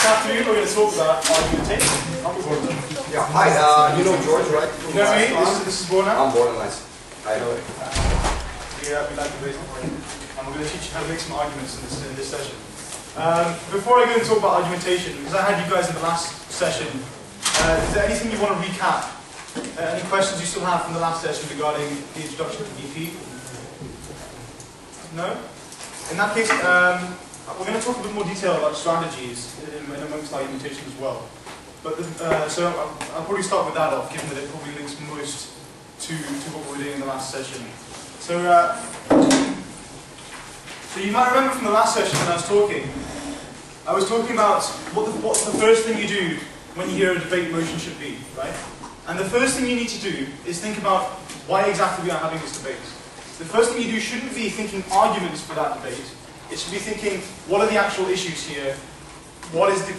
This afternoon we're going to talk about argumentation. Yeah, hi, you know George, right? You know me? This is Borna. I'm Borna, nice. I know it. We like the basic point. And we're going to teach you how to make some arguments in this session. Before I go and talk about argumentation, because I had you guys in the last session, is there anything you want to recap? Any questions you still have from the last session regarding the introduction to DP? No? In that case, we're going to talk a bit more detail about strategies in amongst argumentation as well. But so I'll probably start with that off, given that it probably links most to what we were doing in the last session. So, so you might remember from the last session when I was talking about what the first thing you do when you hear a debate motion should be, right? And the first thing you need to do is think about why exactly we are having this debate. The first thing you do shouldn't be thinking arguments for that debate. It should be thinking, what are the actual issues here? What is the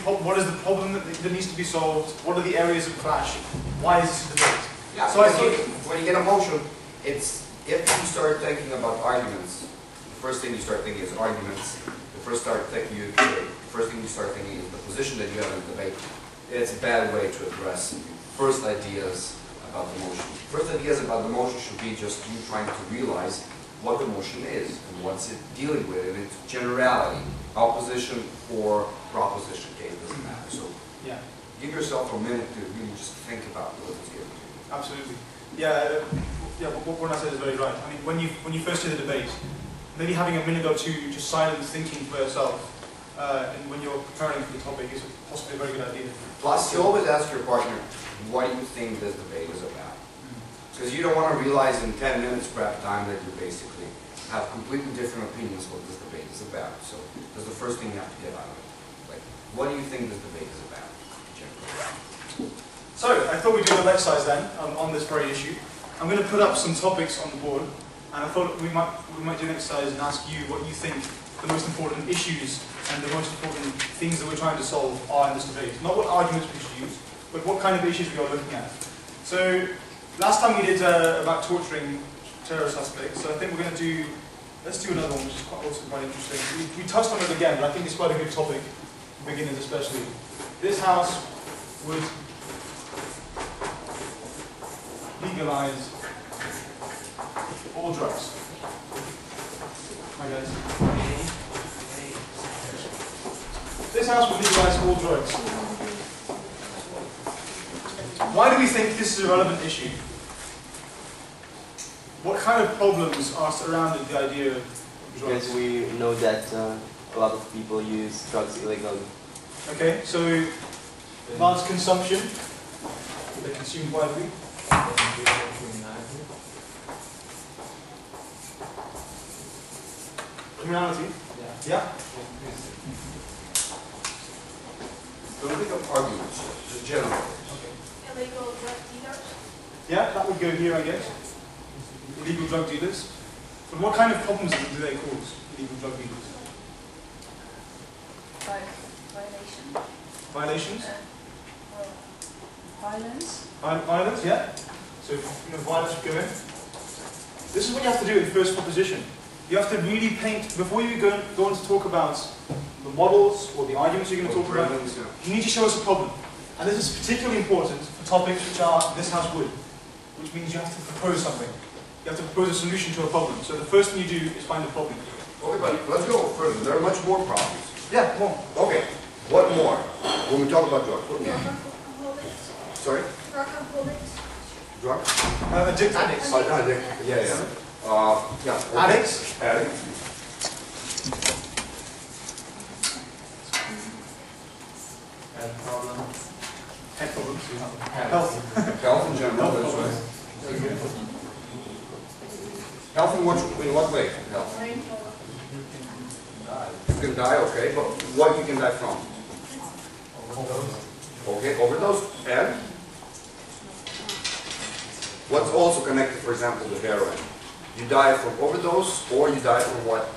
problem that needs to be solved? What are the areas of clash? Why is this a debate? Yeah, so I think when you get a motion, it's if you start thinking about arguments, the first thing you start thinking is arguments. The first thing you start thinking is the position that you have in the debate. It's a bad way to address first ideas about the motion. First ideas about the motion should be just you trying to realize what the motion is and what's it dealing with in its generality. Opposition or proposition case doesn't matter. So yeah, give yourself a minute to really just think about what it's here. Absolutely. Yeah, what Borna said is very right. I mean, when you first hear the debate, maybe having a minute or two just silent thinking for yourself, and when you're preparing for the topic is possibly a very good idea. Plus, you always ask your partner, what do you think this debate is about? Because you don't want to realize in 10 minutes prep time that you basically have completely different opinions what this debate is about. So that's the first thing you have to get out of it. Like, what do you think this debate is about, generally? So, I thought we'd do a little exercise then on this very issue. I'm going to put up some topics on the board, and I thought we might do an exercise and ask you what you think the most important issues and the most important things that we're trying to solve are in this debate. Not what arguments we should use, but what kind of issues we are looking at. So, last time we did about torturing terror suspects, so I think we're going to do, let's do another one which is also quite interesting. We touched on it again, but I think it's quite a good topic, for beginners especially. This house would legalize all drugs. Hi guys. This house would legalize all drugs. Why do we think this is a relevant issue? What kind of problems are surrounding the idea of drugs? Because we know that a lot of people use drugs illegally. Okay, so advanced consumption, they consume widely. Criminality? Yeah. Don't think of arguments, just general. Okay. Illegal drug dealers? Yeah, that would go here, I guess. Illegal drug dealers. But what kind of problems do they cause, illegal drug dealers? Violation. Violations? Violence. Violence, yeah. So, violence would go in. This is what you have to do in first proposition. You have to really paint, before you go on to talk about the models or the arguments you're going to talk about, you need to show us a problem. And this is particularly important for topics which are this house would, which means you have to propose something. You have to propose a solution to a problem. So the first thing you do is find a problem. Okay, but let's go further. There are much more problems. Yeah, more. Okay, what more? When we talk about drugs, what more? Alcoholics. Sorry? Drug alcoholics. Drugs? Addicts. Yeah. Yeah. Okay. Addicts. Addicts. Health problems. Health in general, that's right. Health in what way? Health. You can die, okay, but what you can die from? Okay, overdose. And? What's also connected, for example, to heroin? You die from overdose, or you die from what?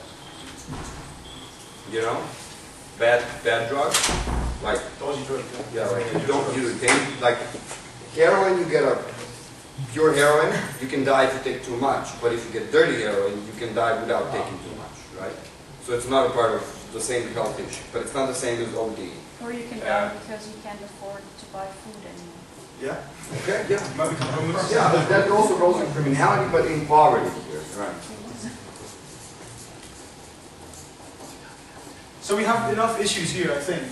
You know? Bad drugs? Like, Dodgy drug. yeah, like you take, like, heroin, you get a pure heroin, you can die if you take too much, but if you get dirty heroin, you can die without taking too much, right? So it's not a part of the same legality issue, but it's not the same as OD. Or you can go because you can't afford to buy food anymore. Yeah? Okay, yeah. Might become homeless. Yeah, but that also goes in criminality, but in poverty here, right? So we have enough issues here, I think,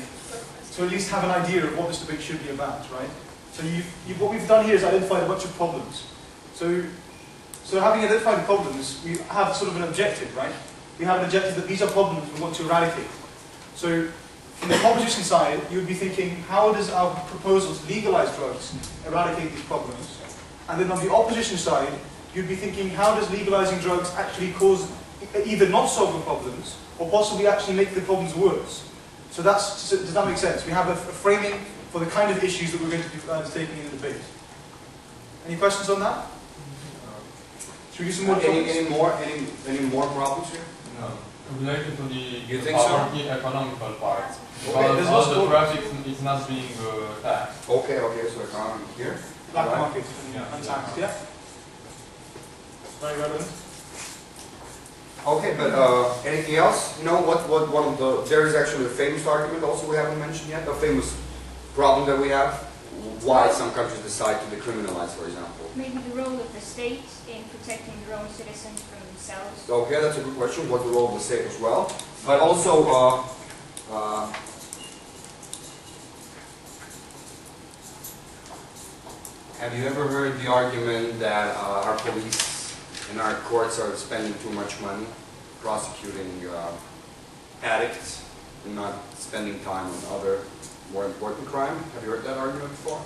to at least have an idea of what this debate should be about, right? So what we've done here is identified a bunch of problems. So having identified the problems, we have sort of an objective, right? We have an objective that these are problems we want to eradicate. So from the proposition side, you would be thinking, how does our proposals to legalize drugs eradicate these problems? And then on the opposition side, you'd be thinking, how does legalizing drugs actually cause, either not solve the problems, or possibly actually make the problems worse? So does that make sense? We have a framing for the kind of issues that we're going to be taking in the debate. Any questions on that? Should we do some more topics? Any more problems here? No. Related to You the think so? poverty economical part. Okay, there's Because also the traffic is not being taxed. Okay, so economy here. Black Right. market, Yeah. untaxed, yeah? Very relevant. Okay, but anything else? You know what one of the, there is actually a famous argument also we haven't mentioned yet, a famous problem that we have. Why some countries decide to decriminalize, for example. Maybe the role of the state in protecting their own citizens from themselves. Okay, that's a good question. What's the role of the state as well? But also, have you ever heard the argument that our police and our courts are spending too much money prosecuting addicts and not spending time on other more important crime? Have you heard that argument before?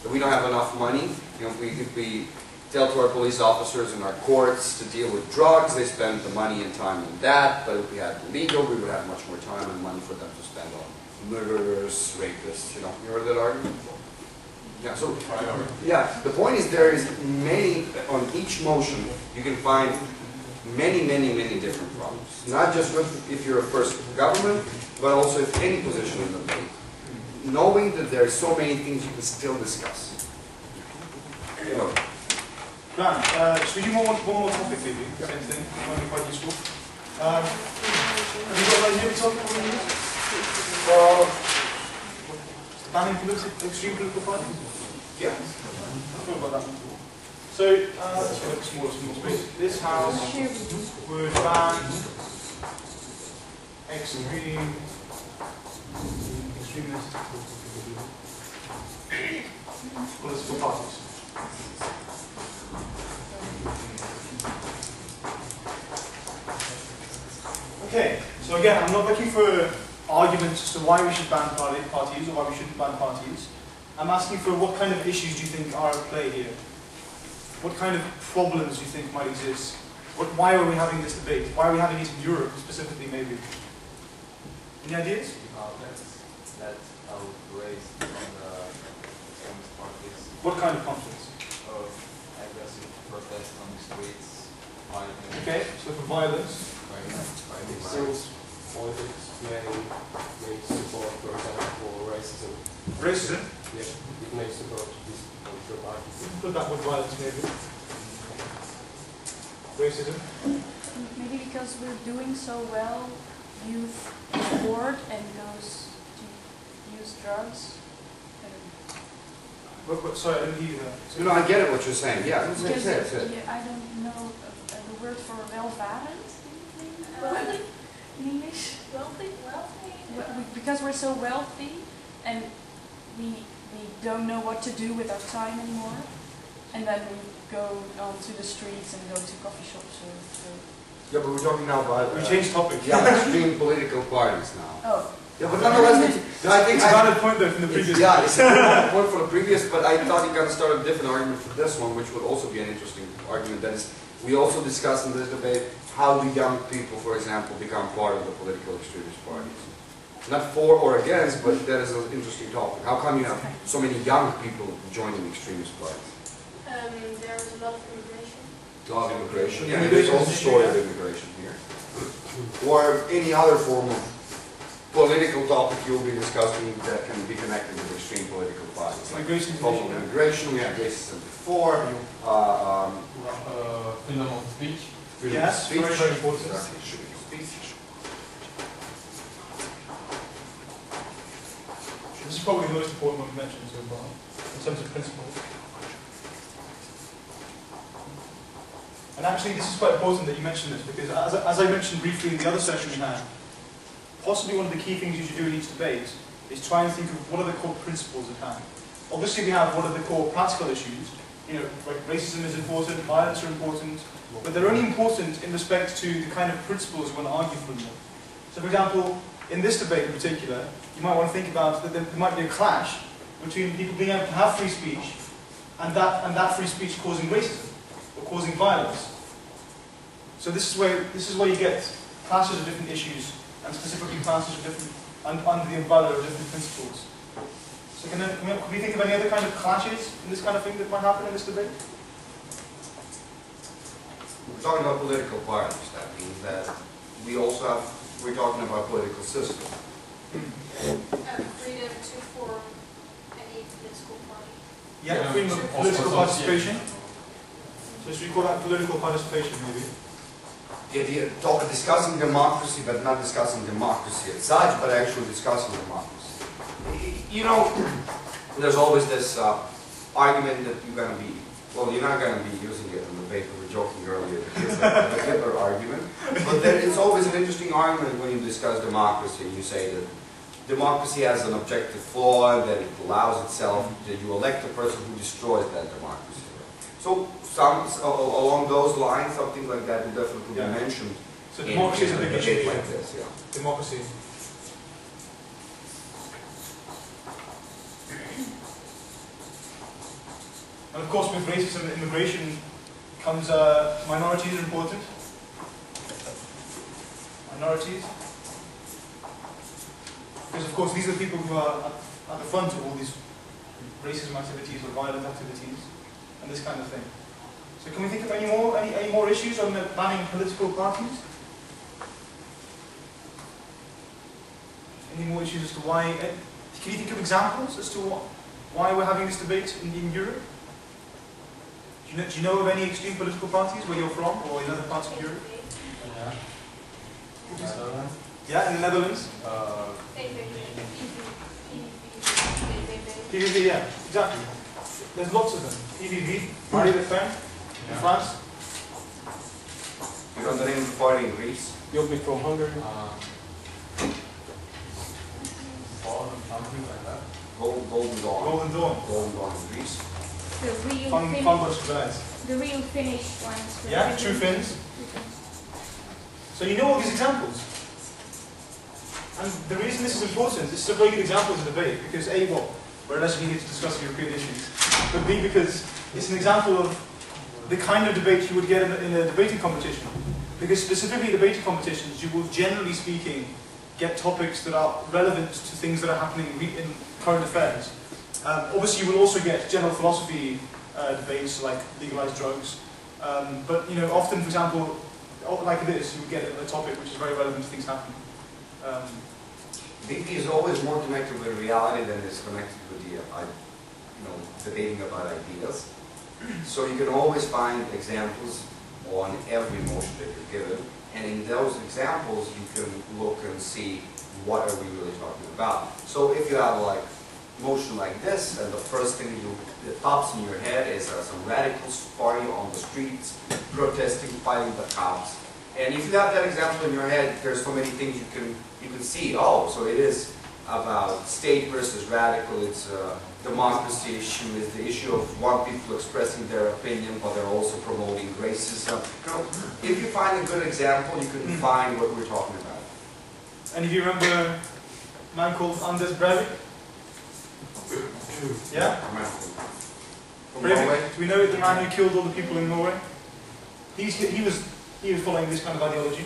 That we don't have enough money. You know, if we tell to our police officers and our courts to deal with drugs, they spend the money and time on that. But if we had legal, we would have much more time and money for them to spend on murderers, rapists. You know, you heard that argument before? Yeah. So, yeah. The point is there is many on each motion. You can find many different problems. Not just if you're a first government, but also if any position in the debate. Knowing that there are so many things you can still discuss. You know. Should we do one more topic, maybe? Same thing. It might be quite useful. Have you got an idea of topic we're going to use? Banning extreme political parties? Yeah. I thought about that one. So, let's go small space. This house would ban extremist political parties. Okay, so again, I'm not looking for arguments as to why we should ban parties or why we shouldn't ban parties. I'm asking for what kind of issues do you think are at play here? What kind of problems do you think might exist? Why are we having this debate? Why are we having it in Europe specifically, maybe? Any ideas? That raised on the extremist parties What kind of conflicts? of aggressive protest on the streets, fighting, Okay, so for violence. fighting Politics may support, for example, for racism. Racism? Yeah, it may support this political party. Put that with violence, maybe. Racism? Maybe because we're doing so well, youth is bored and goes to use drugs. Sorry, I didn't hear you there. You know, I get it what you're saying. Yeah, it makes Because sense. yeah, I don't know the word for welvarend Wealthy? in English. Wealthy? Because we're so wealthy and we don't know what to do with our time anymore, and then we go onto the streets and go to coffee shops or Yeah, but we're talking now about We changed topic. extreme political parties now. oh. Yeah, but nonetheless, I think It's a valid point though from the previous. Yeah, it's a good point for the previous, but I thought you got to start a different argument for this one, which would also be an interesting argument. That is, we also discussed in this debate how do young people, for example, become part of the political extremist parties. Not for or against, but that is an interesting topic. How come you have so many young people joining extremist parties? There's a lot of immigration. A lot of immigration. Yeah, there's also a story of immigration here. Or any other form of political topic you'll be discussing that can be connected with extreme political parties. Like Immigration. problem of immigration, we had racism before, Freedom of speech. freedom of Yes, speech. very important. Speech. is probably the most important one we mentioned so far, in terms of principles. And actually, this is quite important that you mention this, because as I mentioned briefly in the other session we had, possibly one of the key things you should do in each debate is try and think of what are the core principles at hand. Obviously, we have what are the core practical issues. You know, like racism is important, violence are important, but they're only important in respect to the kind of principles we want to argue from them. So, for example, in this debate in particular, you might want to think about that there might be a clash between people being able to have free speech and that free speech causing racism or causing violence. So this is where you get clashes of different issues, and specifically clashes of different under the umbrella of different principles. So can we think of any other kind of clashes in this kind of thing that might happen in this debate? We're talking about political parties. That means that we're talking about political system. Freedom to form any political party. Yeah, freedom of political participation. So should we call that political participation, maybe? The idea of discussing democracy, but not discussing democracy as such, but actually discussing democracy. You know, there's always this argument that you're going to be, well, you're not going to be using it in the debate. We were joking earlier, the Hitler argument. But then it's always an interesting argument when you discuss democracy. You say that democracy has an objective flaw, that it allows itself, that you elect a person who destroys that democracy. So along those lines, something like that will definitely be mentioned. So democracy is a big issue like this, yeah. Democracy. And of course, with racism and immigration comes minorities are important. Minorities. Because of course, these are the people who are at the front of all these racism activities or violent activities and this kind of thing. So can we think of any more issues on banning political parties? Any more issues as to why? Can you think of examples as to why we're having this debate in Europe? Do you know of any extreme political parties where you're from, or in other parts of Europe? Yeah. Netherlands. Yeah, in the Netherlands. PVV, yeah, exactly. There's lots of them. PVV, Party de France, in France. You know the name of the party in Greece? Jobbik from Hungary. Something like that. Golden Dawn. Golden Dawn. Golden Dawn in Greece. The real Finnish ones. Yeah, True Finns. So you know all these examples. And the reason this is important, this is a very good example of the debate, because A, well, we're less here to discuss European issues, but B, because it's an example of the kind of debate you would get in a debating competition. Because specifically in debating competitions, you will generally speaking get topics that are relevant to things that are happening in current affairs. Obviously, you will also get general philosophy debates like legalized drugs, but you know, often, for example, like this, you would get a topic which is very relevant to things happening. DP is always more connected with reality than is connected with the, debating about ideas. So you can always find examples on every motion that you're given, and in those examples, you can look and see what are we really talking about. So if you have like motion like this, and the first thing that pops in your head is some radicals party on the streets, protesting, fighting the cops. And if you have that example in your head, there's so many things you can see. Oh, so it is about state versus radical. It's a democracy issue. It's the issue of one people expressing their opinion, but they're also promoting racism. You know, if you find a good example, you can find what we're talking about. And if you remember a man called Anders Breivik? Yeah? From Norway? Breivik, do we know the man who killed all the people in Norway? He was following this kind of ideology.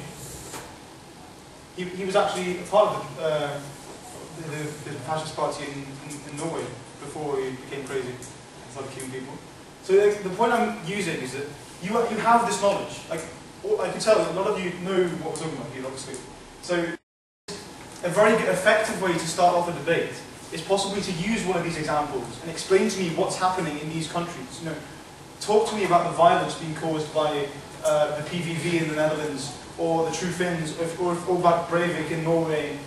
He was actually a part of the fascist party in Norway before he became crazy and started killing people. So the point I'm using is that you have this knowledge. Like, I can tell a lot of you know what we're talking about here, obviously. So a very effective way to start off a debate is possibly to use one of these examples and explain to me what's happening in these countries. You know, talk to me about the violence being caused by the PVV in the Netherlands or the True Finns, or about Breivik in Norway.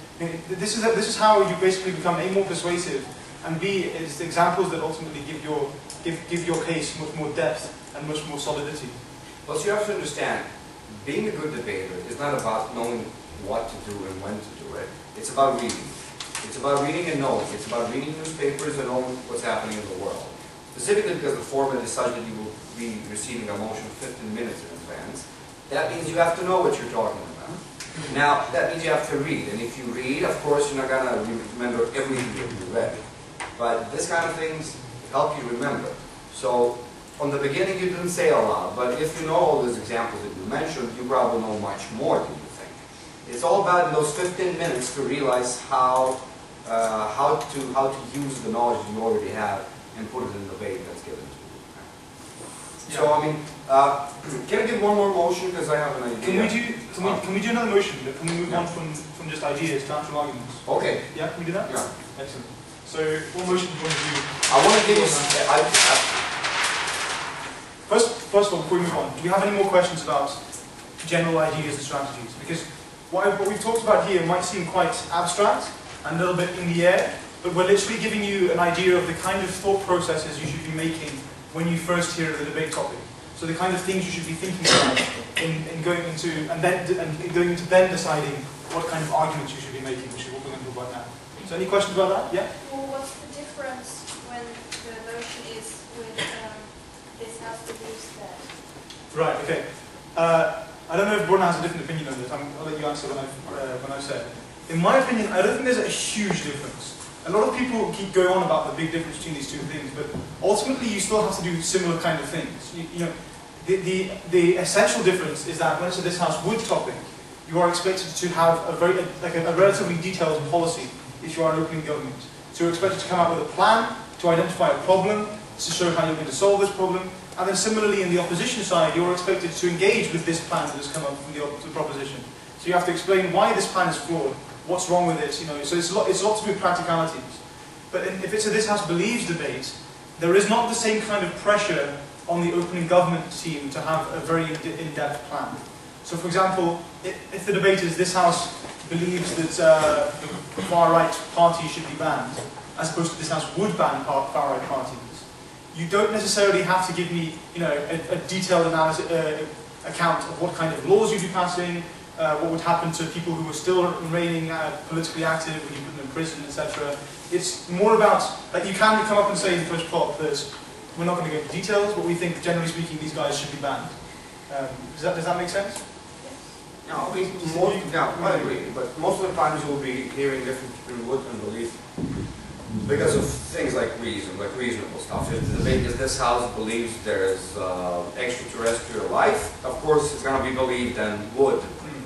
This is how you basically become A, more persuasive, and B, is examples that ultimately give your case much more depth and much more solidity. Well, so you have to understand, being a good debater is not about knowing what to do and when to do it. It's about reading. It's about reading and knowing. It's about reading newspapers and knowing what's happening in the world. Specifically because the format is such that you will be receiving a motion 15 minutes in advance. That means you have to know what you're talking about. Now, that means you have to read. And if you read, of course, you're not going to remember everything that you read. But this kind of things help you remember. So, on the beginning, you didn't say a lot. But if you know all those examples that you mentioned, you probably know much more than you think. It's all about in those 15 minutes to realize how to use the knowledge you already have and put it in the debate that's given to you. Yeah. So, I mean, can I give one more motion because I have an idea? Can we do another motion? Can we move on from just ideas to actual arguments? Okay. Yeah, can we do that? Yeah. Excellent. So, what motion do you want to do? I want to give you. First of all, before we move on, do you have any more questions about general ideas and strategies? Because what we've talked about here might seem quite abstract and a little bit in the air, but we're literally giving you an idea of the kind of thought processes you should be making when you first hear the debate topic. So the kind of things you should be thinking about in going into then deciding what kind of arguments you should be making, which is what we're going to talk about now. So any questions about that? Yeah? Well, what's the difference when the motion is with this has to use that? Right, okay. I don't know if Borna has a different opinion on this. I'll let you answer when I've said. In my opinion, I don't think there's a huge difference. A lot of people keep going on about the big difference between these two things, but ultimately you still have to do similar kind of things. You know, the essential difference is that when it's a this House would topic, you are expected to have a relatively detailed policy if you are an opening government. So you're expected to come up with a plan, to identify a problem, to show how you're going to solve this problem, and then similarly in the opposition side, you're expected to engage with this plan that has come up from the proposition. So you have to explain why this plan is flawed, what's wrong with it, you know, so it's lots of practicalities. But if it's a this House believes debate, there is not the same kind of pressure on the opening government team to have a very in-depth plan. So for example, if the debate is this House believes that the far-right party should be banned, as opposed to this House would ban far-right parties, you don't necessarily have to give me, you know, a detailed account of what kind of laws you'd be passing, what would happen to people who are still remaining politically active when you put them in prison, etc. It's more about, like, you can come up and say in the first plot that we're not going to go into details, but we think, generally speaking, these guys should be banned. Does that make sense? No, I agree, but most of the times you'll be hearing different between would and belief because of things like reasonable stuff. If the debate is this House believes there is extraterrestrial life, of course it's going to be believed and would.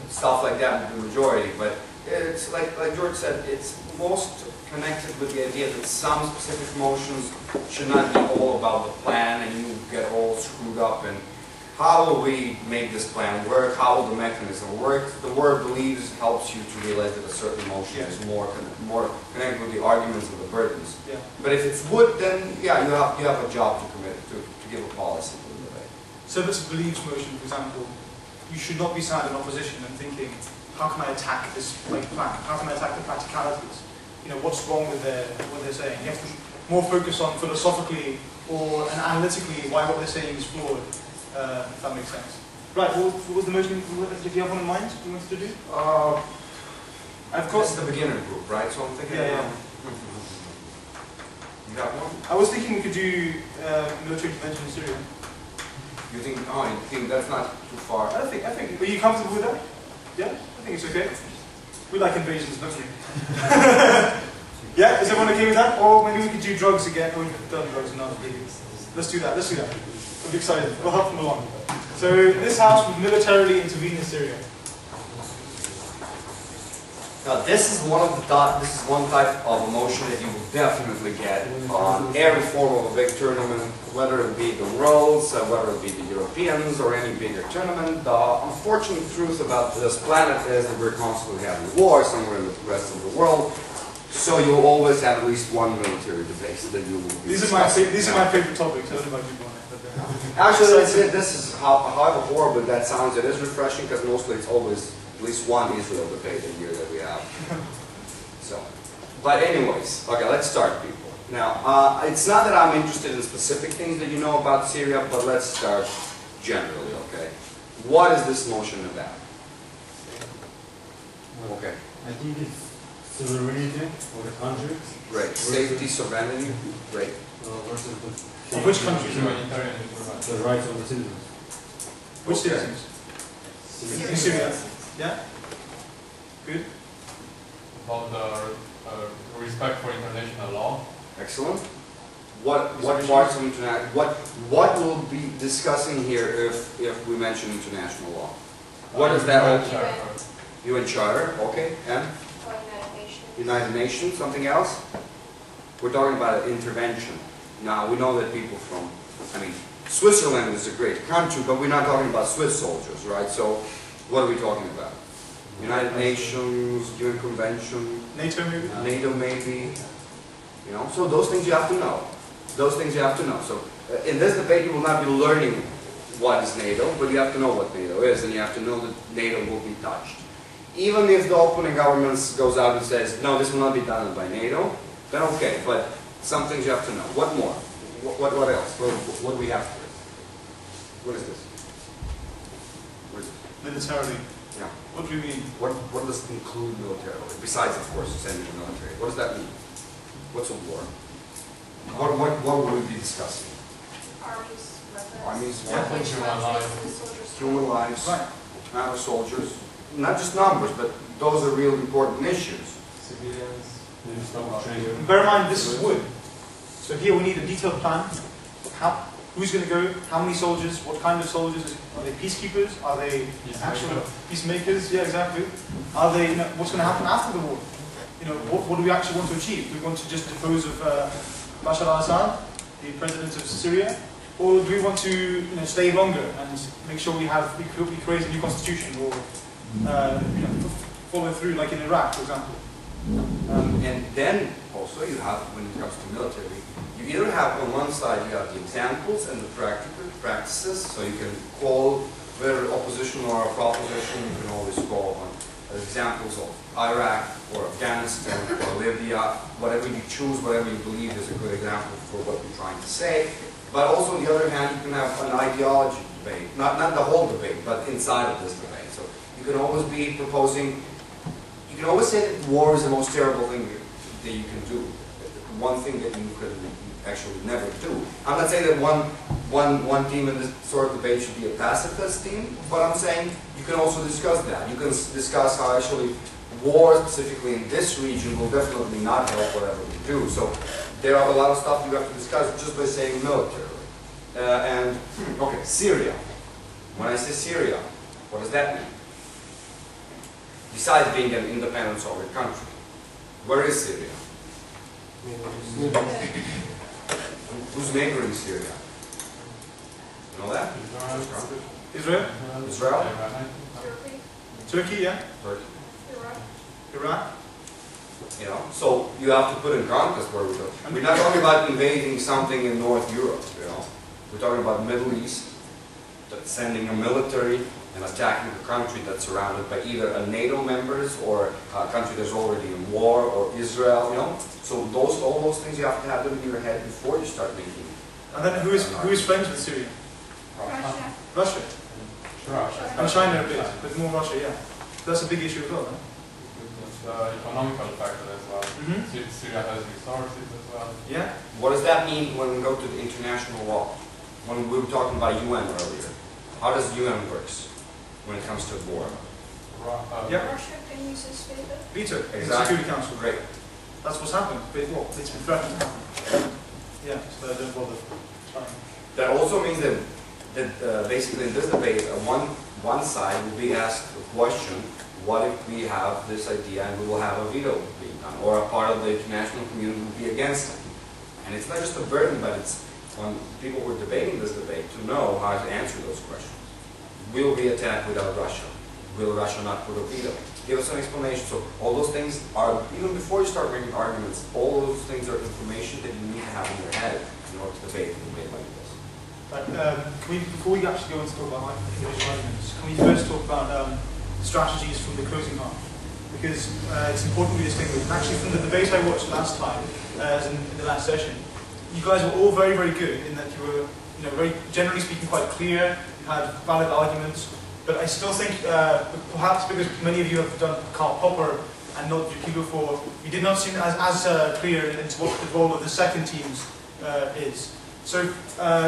Stuff like that with the majority, but it's like George said, it's most connected with the idea that some specific motions should not be all about the plan and you get all screwed up in how will we make this plan work, how will the mechanism work. The word believes helps you to realize that a certain motion is more connected with the arguments and the burdens. Yeah. But if it's would, then yeah, you have a job to commit to give a policy to the debate. So if it's a believes motion, for example, you should not be sat in opposition and thinking, how can I attack this plan? How can I attack the practicalities? You know, what's wrong with what they're saying? You have to more focus on philosophically or analytically why what they're saying is flawed, if that makes sense. Right, what was the motion? Did you have one in mind you wanted to do? Of course, the beginner group, right? So I'm thinking. Yeah. You got one? I was thinking we could do military intervention in Syria. You think that's not too far? I think. Are you comfortable with that? Yeah, I think it's okay. We like invasions, don't we? Yeah, is everyone okay with that? Or maybe we could do drugs again. Or we've done drugs enough. Let's do that. I'm excited. We'll help them along. So this House would militarily intervene in Syria. Now this is one type of emotion that you will definitely get on every form of a big tournament, whether it be the Worlds, whether it be the Europeans, or any bigger tournament. The unfortunate truth about this planet is that we're constantly having war somewhere in the rest of the world. So you'll always have at least one military debate that you will be These discussing. are my favorite topics. I don't know about you, Borna, but Actually, this is however horrible that sounds, it is refreshing because mostly it's always at least one Israel debate a year that we have. So, but anyways, okay, let's start, people. Now, it's not that I'm interested in specific things that you know about Syria, but let's start generally, okay? What is this motion about? Okay, I think it's sovereignty of the country great. Safety, sovereignty, great. versus of which countries? Humanitarian human the rights of the citizens. Which Okay. citizens? In Syria. Yeah. Good. about the respect for international law. Excellent. What parts of international, what will be discussing here if we mention international law? What is that? UN all- Charter. UN Charter, okay, and Or United Nations. United Nations, something else? We're talking about an intervention. Now, we know that people from, I mean, Switzerland is a great country, but we're not talking about Swiss soldiers, right? So, what are we talking about? United Nations, UN Convention, NATO maybe? NATO maybe, you know? So those things you have to know. Those things you have to know. So, in this debate, you will not be learning what is NATO, but you have to know what NATO is, and you have to know that NATO will be touched. Even if the opponent governments goes out and says, no, this will not be done by NATO, then okay, but some things you have to know. What more? What else? What do we have here? What is this? What is it? Militarily. Yeah. What do you mean? What does it include militarily? Besides, of course, sending the military. What does that mean? What's a war? What will we be discussing? Armies, weapons. Armies, Yeah. weapons, Human life. human lives, Right. amount of soldiers. Not just numbers, but those are real important issues. Civilians. Then stop training. And bear in mind, this is wood. So here we need a detailed plan. Who's going to go? How many soldiers? What kind of soldiers? Are they peacekeepers? Are they actual peacemakers? Yeah, exactly. Are they? What's going to happen after the war? What do we actually want to achieve? Do we want to just dispose of Bashar al-Assad, the president of Syria, or do we want to stay longer and make sure we create a new constitution, or follow through like in Iraq, for example? And then also you have, when it comes to military, you either have on one side you have the examples and the practices, so you can call whether opposition or a proposition, you can always call on examples of Iraq or Afghanistan or Libya, whatever you choose, whatever you believe is a good example for what you're trying to say. But also on the other hand, you can have an ideology debate, not the whole debate, but inside of this debate. So you can always be proposing. You can always say that war is the most terrible thing that you can do. One thing that you could actually never do. I'm not saying that one team in this sort of debate should be a pacifist team, but I'm saying you can also discuss that. You can discuss how actually war, specifically in this region, will definitely not help whatever we do. So there are a lot of stuff you have to discuss just by saying militarily. Okay, Syria. When I say Syria, what does that mean? Besides being an independent sovereign country, where is Syria? Who's neighboring Syria? You know that? Israel? Israel? Turkey, Turkey, yeah? Turkey. Iraq. Iraq? You know, so you have to put in context where we go. We're not talking about invading something in North Europe, you know. We're talking about Middle East, that's sending a military and attacking a country that's surrounded by either a NATO members or a country that's already in war, or Israel, you know. So all those things you have to have them in your head before you start making. And then who is friends with Syria? Russia. Russia. Russia. And China a bit, but more Russia, yeah. That's a big issue as well, huh? The economical factor as well. Mhm. Syria has resources as well. Yeah? What does that mean when we go to the international law? When we were talking about UN earlier, how does UN works when it comes to war? Yeah. Russia can use its veto. Veto in the Exactly. Security Council. Great. That's what's happened. But what? It's been threatened to happen. Yeah, so I don't bother trying. That also means that basically in this debate, one side will be asked the question, what if we have this idea and we will have a veto being done, or a part of the international community will be against it? And it's not just a burden, but it's on people who are debating this debate to know how to answer those questions. Will we attack without Russia? Will Russia not put a veto? give us an explanation. So all those things are, even before you start making arguments, all those things are information that you need to have in your head in order to debate a debate like this. But before we actually go into talk about individual arguments, can we first talk about strategies from the closing half? Because it's important we distinguish. And actually, from the debate I watched last time, as in the last session, you guys were all very, very good in that you were, very generally speaking, quite clear. You had valid arguments. But I still think, perhaps because many of you have done Karl Popper and not Yuki before, you did not seem as clear into what the role of the second teams is. So,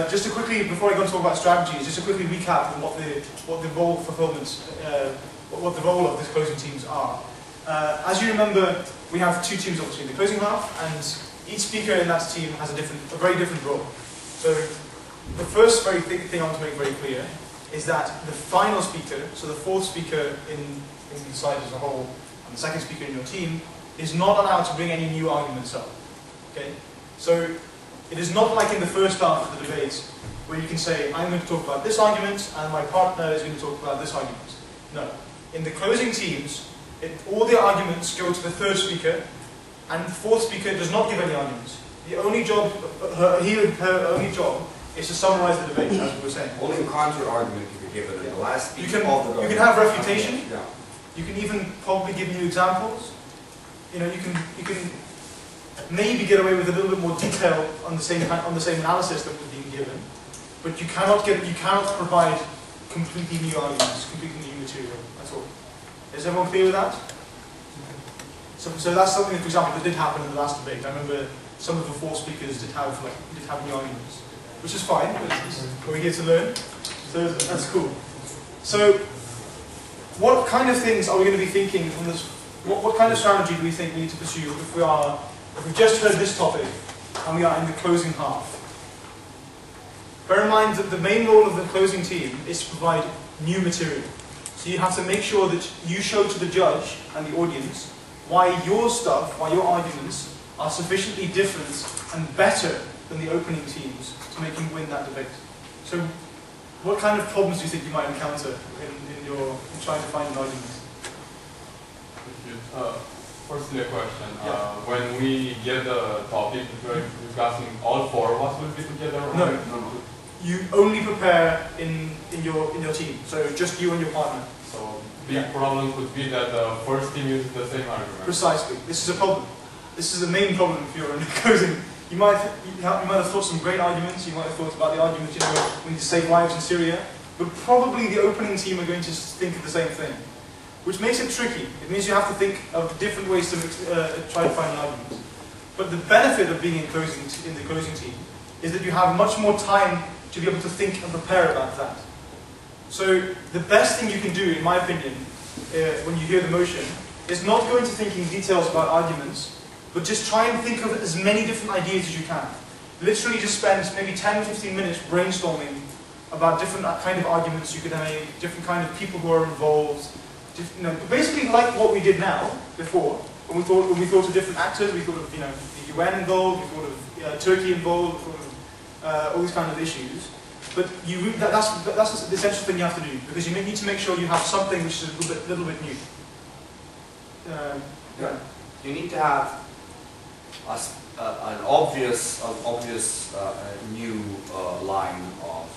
just to quickly, before I go to talk about strategies, just to quickly recap on what the role fulfillment, what the role of these closing teams are. As you remember, we have two teams obviously, the closing half, and each speaker in that team has a very different role. So, the first very thing I want to make very clear is that the final speaker, so the fourth speaker in the side as a whole, and the second speaker in your team, is not allowed to bring any new arguments up. Okay? So, it is not like in the first half of the debate, where you can say, I'm going to talk about this argument, and my partner is going to talk about this argument. No. In the closing teams, all the arguments go to the third speaker, and the fourth speaker does not give any arguments. The only job, her only job, is to summarize the debate, as we were saying. Only a counter-argument you could give it in the last speech. You can have refutation. Yeah. You can even probably give new examples. You can maybe get away with a little bit more detail on the same analysis that was being given, but you cannot provide completely new arguments, completely new material at all. Is everyone clear with that? So that's something that, for example, that did happen in the last debate. I remember some of the four speakers did have new arguments, which is fine. We're here to learn, so that's cool. So, what kind of things are we going to be thinking from this? What kind of strategy do we think we need to pursue if we've just heard this topic and we are in the closing half? Bear in mind that the main role of the closing team is to provide new material. So you have to make sure that you show to the judge and the audience why your arguments are sufficiently different and better than the opening teams to make him win that debate. So what kind of problems do you think you might encounter in trying to find an argument? Firstly, a question. Yeah. When we get the topic, we're discussing all four of us will be together? No. You only prepare in your team, so just you and your partner. So big problem could be that the first team uses the same argument. Precisely. This is a problem. This is the main problem if you're in closing. You might have thought some great arguments. You might have thought about the argument, we need to save lives in Syria, but probably the opening team are going to think of the same thing, which makes it tricky. It means you have to think of different ways to try to find an argument. But the benefit of being in the closing team is that you have much more time to be able to think and prepare about that. So the best thing you can do, in my opinion, when you hear the motion, is not go into thinking details about arguments, but just try and think of as many different ideas as you can. Literally just spend maybe 10-15 minutes brainstorming about different kind of arguments you could make, different kind of people who are involved. Basically like what we did now, before, when we thought of different actors, we thought of the UN involved, we thought of Turkey involved, we thought of all these kind of issues. But that's the essential thing you have to do, because you need to make sure you have something which is a little bit new. Yeah. You need to have an obvious new line of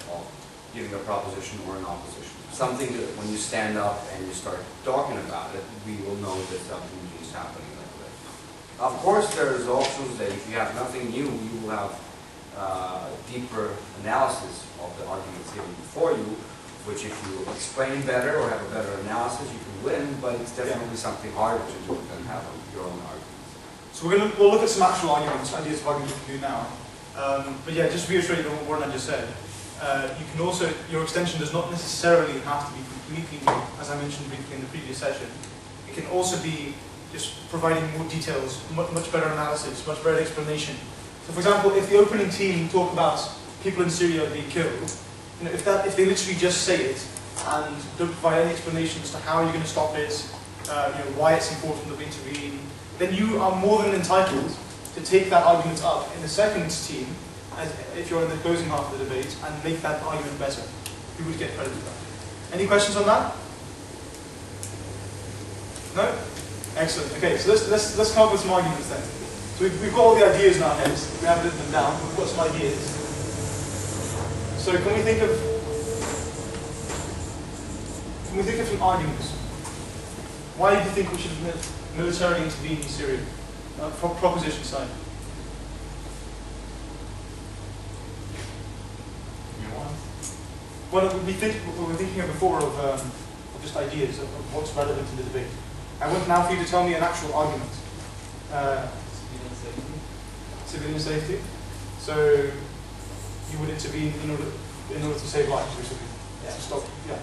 giving a proposition or an opposition. Something that when you stand up and you start talking about it, we will know that something new is happening like that. Of course, there's also that if you have nothing new, you will have deeper analysis of the arguments given before you, which if you explain better or have a better analysis, you can win, but it's definitely something harder to do than have your own arguments. So we'll look at some actual arguments, ideas of arguments you can do now. But yeah, just reiterating what Borna just said. You can also, your extension does not necessarily have to be completely new, as I mentioned briefly in the previous session. It can also be just providing more details, much better analysis, much better explanation. So for example, if the opening team talk about people in Syria being killed, if they literally just say it and don't provide any explanation as to how you're going to stop it, why it's important that we intervene, then you are more than entitled to take that argument up in the second team, if you're in the closing half of the debate, and make that argument better. You would get credit for that. Any questions on that? No? Excellent. Okay, so let's come up with some arguments then. So we've got all the ideas in our heads. We haven't written them down, but we've got some ideas. So can we think of some arguments? Why do you think we should militarily intervene in Syria? Proposition side. Well, we were thinking before of just ideas of what's relevant in the debate. I want now for you to tell me an actual argument. Civilian safety. Civilian safety. So you would intervene in order to save lives, basically. Yeah. To stop. Yeah.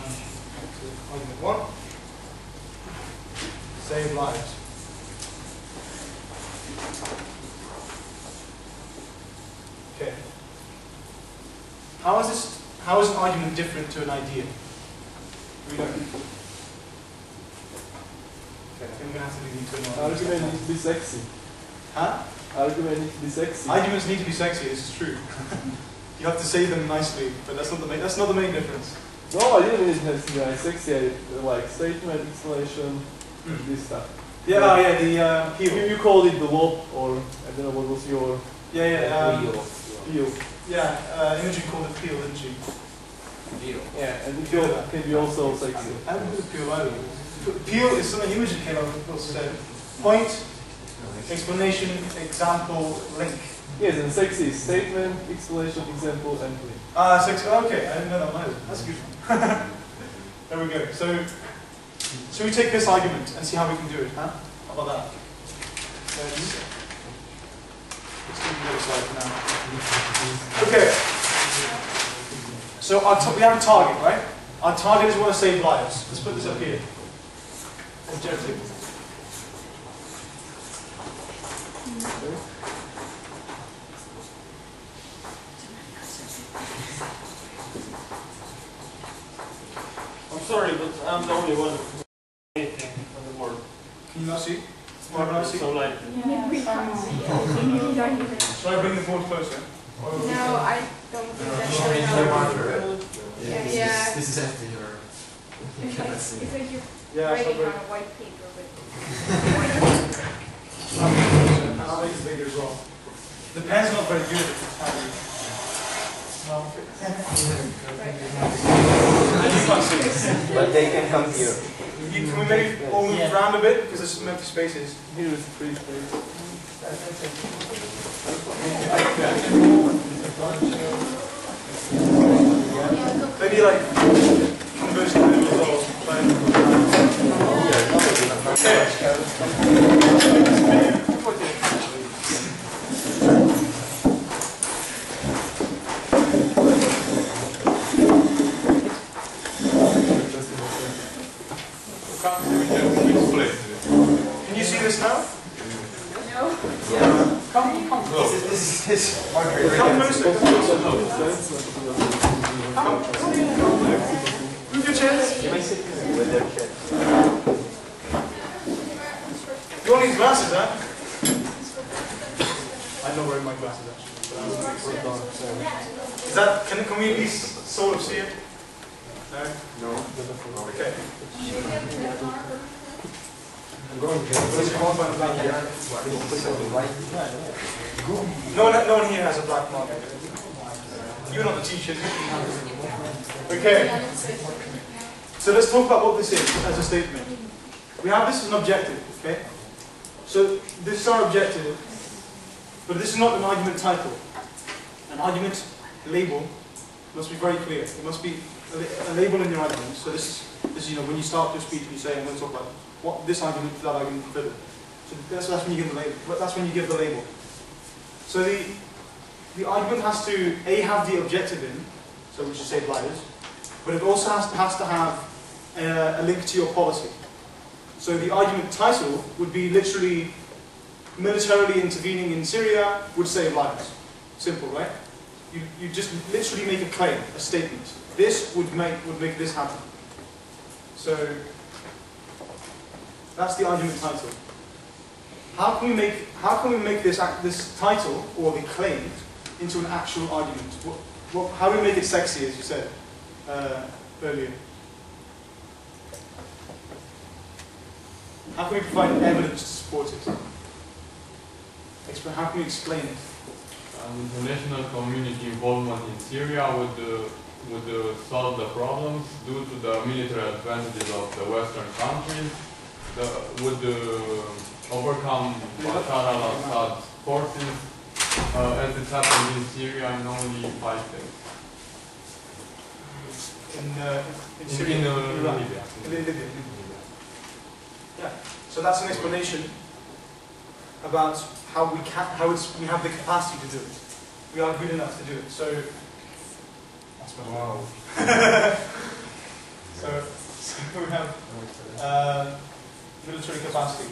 So argument one. Save lives. Okay. How is an argument different to an idea? We don't. Okay, I think we're going to have to leave into an Argument needs to be sexy. Huh? Argument needs to be sexy. Arguments need to be sexy, this is true. You have to say them nicely, but that's not the main difference. No, I didn't mean it has to be sexy. Like statement, explanation, this stuff. Yeah, the appeal. You called it the law, or I don't know what was your appeal. Yeah, Imogen called it appeal, didn't she? Yeah, and appeal can be also sexy. I haven't heard appeal either. Appeal is something Imogen came up with, said. Point, explanation, example, link. Yes, and sexy is statement, explanation, example, and link. Sexy. Okay, I didn't know that either. That's good. There we go. So we take this argument and see how we can do it, huh? How about that? Let's do the other slide for now. Okay. So we have a target, right? Our target is we want to save lives. Let's put this up here. Objective. I'm sorry, but I'm the only one who anything on the board. Can you not see? Can I see? So like, Yeah, We can't see it. Shall I bring the board closer? No, I don't think that's Sorry, good. no marker. Yeah. This is after your. You cannot see. It's like you're Yeah, writing so on a white paper with. I'll make it bigger as well. The pen's not very good. No. You can't see it. But they can come here. Can we maybe all move around a bit? Because there's some empty spaces. Here is free space. Maybe like converse to the middle as well. Can you see this now? No. Yeah. Come closer. This is Come closer. Move your chairs. With their chest. You want these glasses, huh? I'm not wearing my glasses actually. Is that, can we at least sort of see it? No? No. Okay. I'm going to No one here has a black marker. You're not the teacher. Okay. So let's talk about what this is as a statement. We have this as an objective, okay? So this is our objective, but this is not an argument title. An argument label must be very clear. It must be a label in your argument. So this is when you start your speech, you say, I'm going to talk about what this argument, that argument, that. So that's when you give the label. That's when you give the label. So the argument has to have the objective in, so we should say liars, but it also has to have a link to your policy. So the argument title would be literally militarily intervening in Syria would save lives. Simple, right? You just literally make a claim, a statement. This would make this happen. So that's the argument title. How can we make this title or the claim into an actual argument? How do we make it sexy, as you said earlier? How can we provide evidence to support it? How can we explain it? International community involvement in Syria would solve the problems due to the military advantages of the Western countries, would overcome Bashar al-Assad's forces, as it happened in Syria in only 5 days. In Syria, in Libya. In Libya. Yeah. So that's an explanation about how we have the capacity to do it. We are good enough to do it. So that's what wow. so we have military capacity.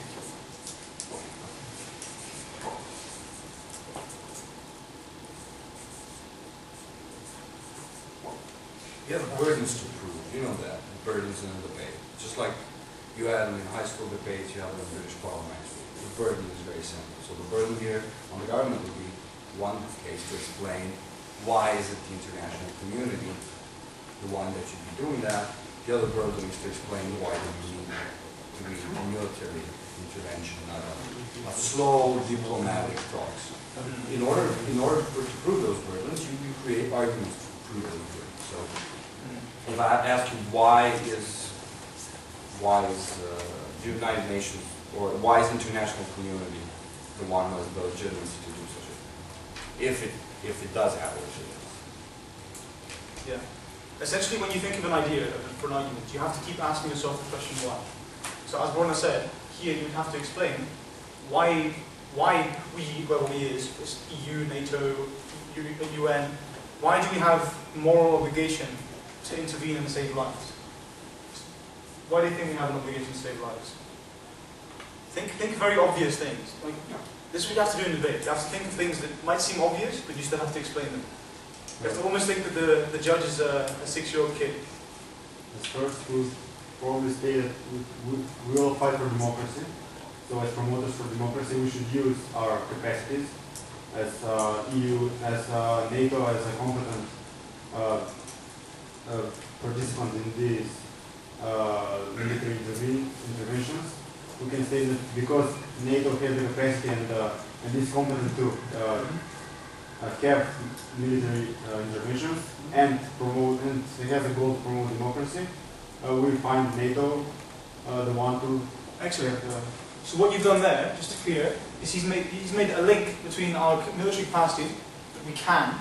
You have burdens to prove, you know that, burdens in a debate. Just like you had them in high school debates, you have them in British Parliament. The burden is very simple. So the burden here on the government would be one case to explain why is it the international community the one that should be doing that. The other burden is to explain why do we need to be military intervention, not a slow diplomatic talks. In order to prove those burdens, you create arguments to prove those burdens. So if I ask you why is the United Nations or why is the international community the one who has the legitimacy to do such a thing, if it does have legitimacy? Yeah. Essentially, when you think of an idea for an argument, you have to keep asking yourself the question why. So as Borna said, here you have to explain why we, whoever we is EU, NATO, UN, why do we have moral obligation to intervene and save lives? Why do you think we have an obligation to save lives? Think very obvious things. Like, this is what you have to do in debate. You have to think of things that might seem obvious, but you still have to explain them. You have to almost think that the judge is a 6-year-old kid. As first, we probably say that we all fight for democracy. So as promoters for democracy, we should use our capacities as EU, as NATO, as a competent participant in these military interventions. We can say that because NATO has the capacity and is competent to have military interventions and it has a goal to promote democracy, we find NATO the one to. Excellent. So what you've done there, just to clear, is he's made a link between our military capacity that we can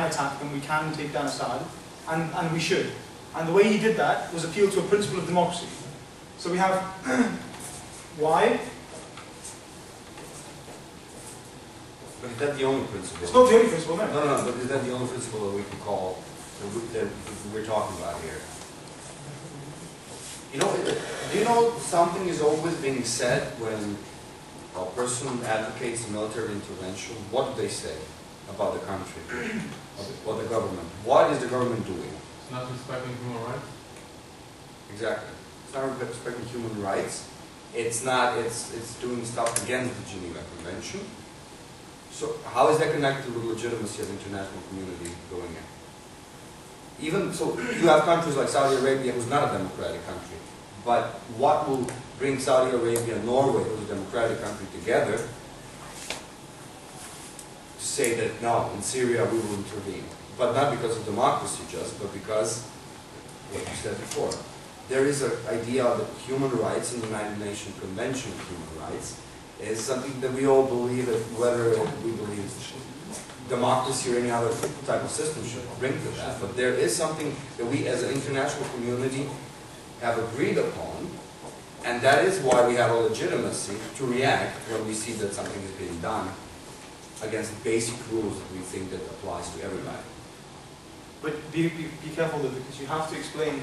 attack them, we can take down Assad, and we should. And the way he did that was appeal to a principle of democracy. So we have why. But is that the only principle? It's not the only principle, no. No, but is that the only principle that we can call, that we're talking about here? You know, do you know something is always being said when a person advocates a military intervention? What do they say about the country, or the government? What is the government doing? It's not respecting human rights. Exactly. It's not respecting human rights. It's not. It's doing stuff against the Geneva Convention. So how is that connected with legitimacy of the international community going in? Even so, you have countries like Saudi Arabia, who's not a democratic country. But what will bring Saudi Arabia and Norway, who's a democratic country, together to say that no, in Syria we will intervene, but not because of democracy, just, but because what you said before. There is an idea that human rights in the United Nations Convention of Human Rights is something that we all believe, that whether we believe democracy or any other type of system should bring to that. But there is something that we as an international community have agreed upon, and that is why we have a legitimacy to react when we see that something is being done against basic rules that we think that applies to everybody. But be careful though, because you have to explain.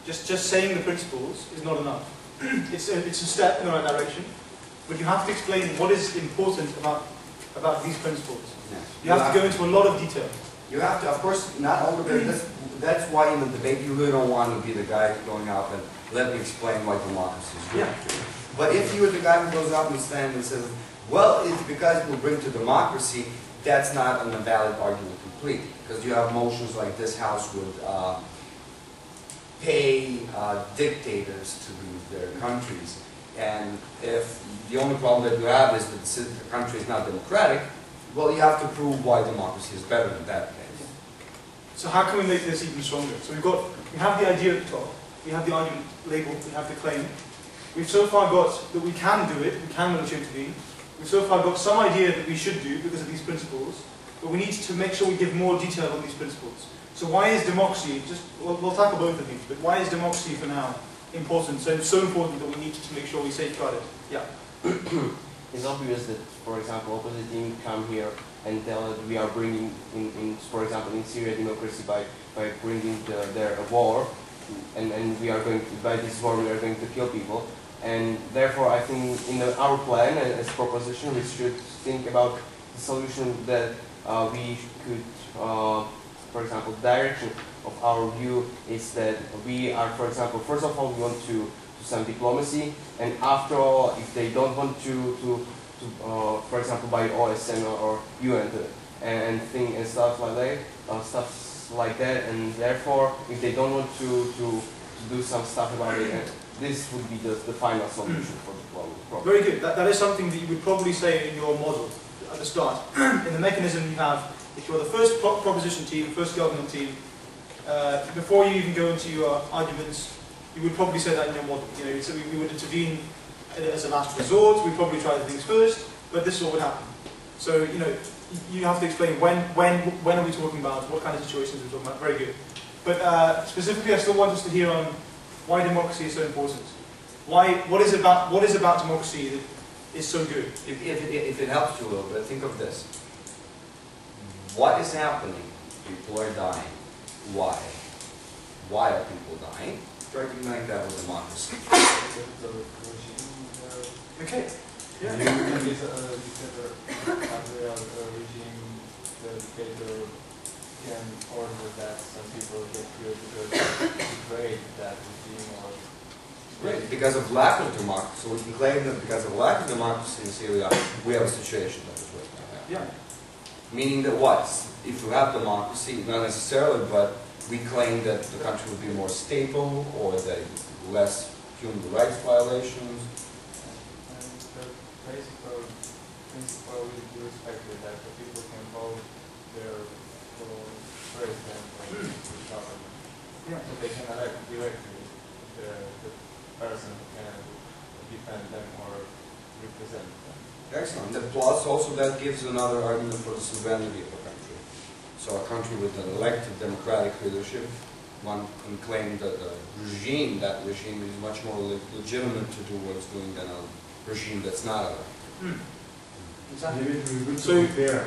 Just saying the principles is not enough. It's a step in the right direction, but you have to explain what is important about these principles. Yes. You have to go into a lot of detail. You have to, of course, not all the that's why in the debate you really don't want to be the guy going up and let me explain why democracy is good. Yeah. But if you're the guy who goes up and stands and says, well, it's because it will bring to democracy, that's not an invalid argument completely. Because you have motions like this House would pay dictators to leave their countries. And if the only problem that you have is that the country is not democratic, well, you have to prove why democracy is better in that case. So how can we make this even stronger? So we have the idea at the top, we have the argument label, we have the claim. We've so far got that we can do it, we can military intervene. We've so far got some idea that we should do because of these principles, but we need to make sure we give more detail on these principles. So why is democracy, we'll tackle both of these, but why is democracy for now important, so important that we need to make sure we safeguard it? Yeah. It's obvious that, for example, opposite team come here and tell that we are bringing, for example, in Syria democracy by bringing their war, and we are going to, by this war we are going to kill people. And therefore, I think in our plan as proposition, we should think about the solution that we could, for example, direction of our view is that we are, for example, first of all, we want to do some diplomacy, and after all, if they don't want to for example, by OSN or UN and stuff like that, and therefore, if they don't want to do some stuff about it, this would be the final solution for the problem. Very good. That is something that you would probably say in your model at the start. In the mechanism you have, if you're the first proposition team, first government team, before you even go into your arguments, you would probably say that in your model. You know, so we would intervene as a last resort. We probably try the things first, but this is what would happen. So you know, you have to explain when are we talking about, what kind of situations we're talking about. Very good. But specifically, I still want us to hear on why democracy is so important. What is about democracy that is so good? If it helps you a little bit, think of this. What is happening? People are dying. Why? Why are people dying? Try to connect that with democracy. Okay. Yeah. Under a regime, the dictator can order that some people get killed because they betrayed that regime or... Right. Because of lack of democracy, so we can claim that because of lack of democracy in Syria, we have a situation that is right now. Yeah. Meaning that what? If we have democracy, not necessarily, but we claim that the country would be more stable or that less human rights violations. And the principle will be respected, that the people can vote their president or the government. Yeah. So they can elect directly the person who can defend them or represent them. Excellent. And plus also that gives another argument for the sovereignty of a country. So a country with an elected democratic leadership, one can claim that the regime, that regime is much more legitimate to do what it's doing than a regime that's not elected. Exactly. Maybe it would be good to compare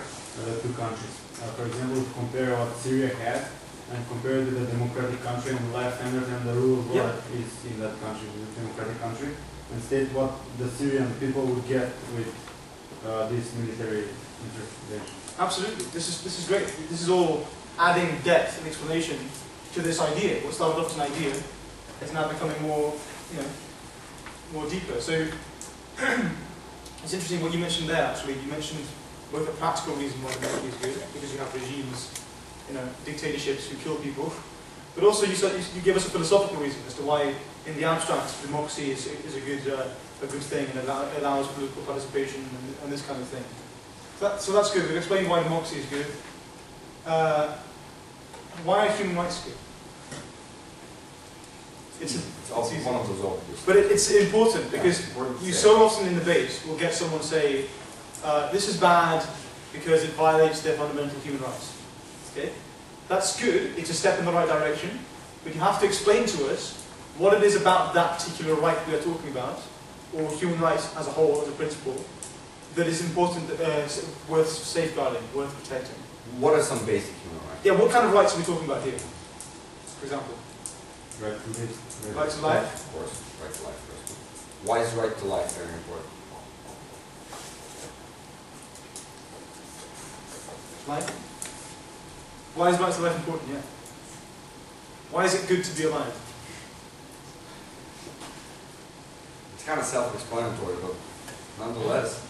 two countries. For example, compare what Syria has and compare to the democratic country on the left hand and the rule of law is in that country, the democratic country, and state what the Syrian people would get with this military intervention. Absolutely. This is great. This is all adding depth and explanation to this idea. What started off as an idea is now becoming more, more deeper. So it's interesting what you mentioned there. Actually, you mentioned both a practical reason why democracy is good, because you have regimes, dictatorships who kill people, but also you give us a philosophical reason as to why, in the abstract, democracy is a good thing and allows political participation and this kind of thing. So that's good. We've explained why democracy is good. Why are human rights good? It's one of those obvious. But it's important because you so often in debates will get someone say, this is bad because it violates their fundamental human rights. Okay? That's good. It's a step in the right direction. But you have to explain to us what it is about that particular right we are talking about, or human rights as a whole, as a principle, that is important, worth safeguarding, worth protecting. What are some basic human rights? Yeah, what kind of rights are we talking about here? For example? Right to life. Right to life? Of course, right to life first. Why is right to life very important? Life? Why is right to life important? Yeah. Why is it good to be alive? It's kind of self-explanatory, but nonetheless.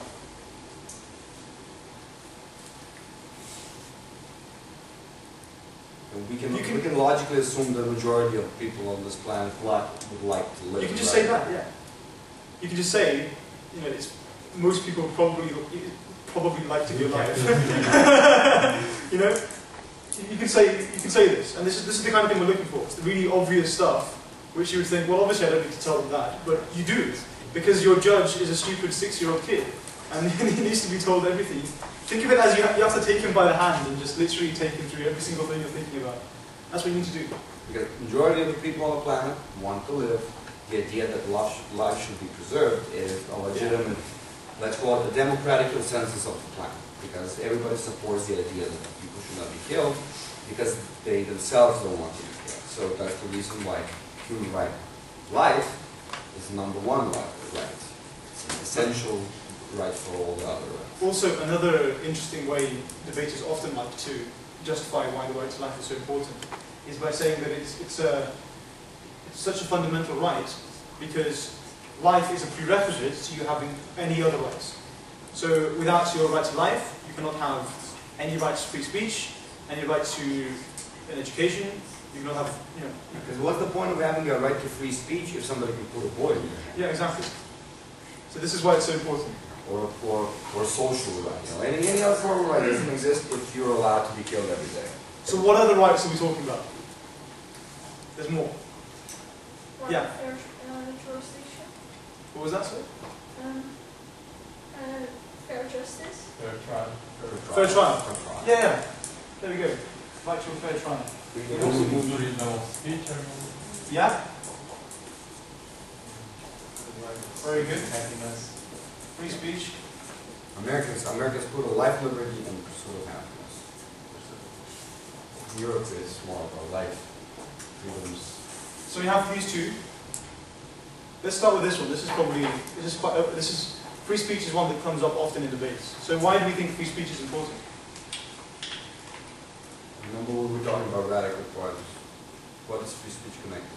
We can logically assume the majority of people on this planet would like to live. You can just say that, yeah. you can just say, you know, most people probably like to be alive. You know, you can say this, and this is the kind of thing we're looking for. It's the really obvious stuff, which you would think, well, obviously I don't need to tell them that, but you do, because your judge is a stupid 6-year-old kid, and he needs to be told everything. Think of it as you have to take him by the hand and just literally take him through every single thing you're thinking about. That's what you need to do. Because the majority of the people on the planet want to live. The idea that life should be preserved is a legitimate, let's call it the democratic consensus of the planet. Because everybody supports the idea that people should not be killed because they themselves don't want to be killed. So that's the reason why human right, life is number one right. It's an essential right for all the other rights. Also, another interesting way debaters often like to justify why the right to life is so important is by saying that it's such a fundamental right because life is a prerequisite to you having any other rights. So without your right to life, you cannot have any right to free speech, any right to an education, you cannot have, you know... Because what's the point of having a right to free speech if somebody can put a bullet in your hand? Yeah, exactly. So this is why it's so important. Or social right. You know, any other form of right doesn't exist if you're allowed to be killed every day. So what other rights are we talking about? There's more. Yeah. Fair jurisdiction. What was that, sir? Fair justice. Fair trial. Fair trial. Yeah. There we go. Right to a fair trial. Freedom of speech. Yeah. Very good. Happiness. Free speech. Americans put a life, liberty, and pursuit of happiness. Europe is more about life, freedoms. So we have these two. Let's start with this one. Free speech is one that comes up often in debates. So why do we think free speech is important? Remember when we were talking about radical parties. What is free speech connected to?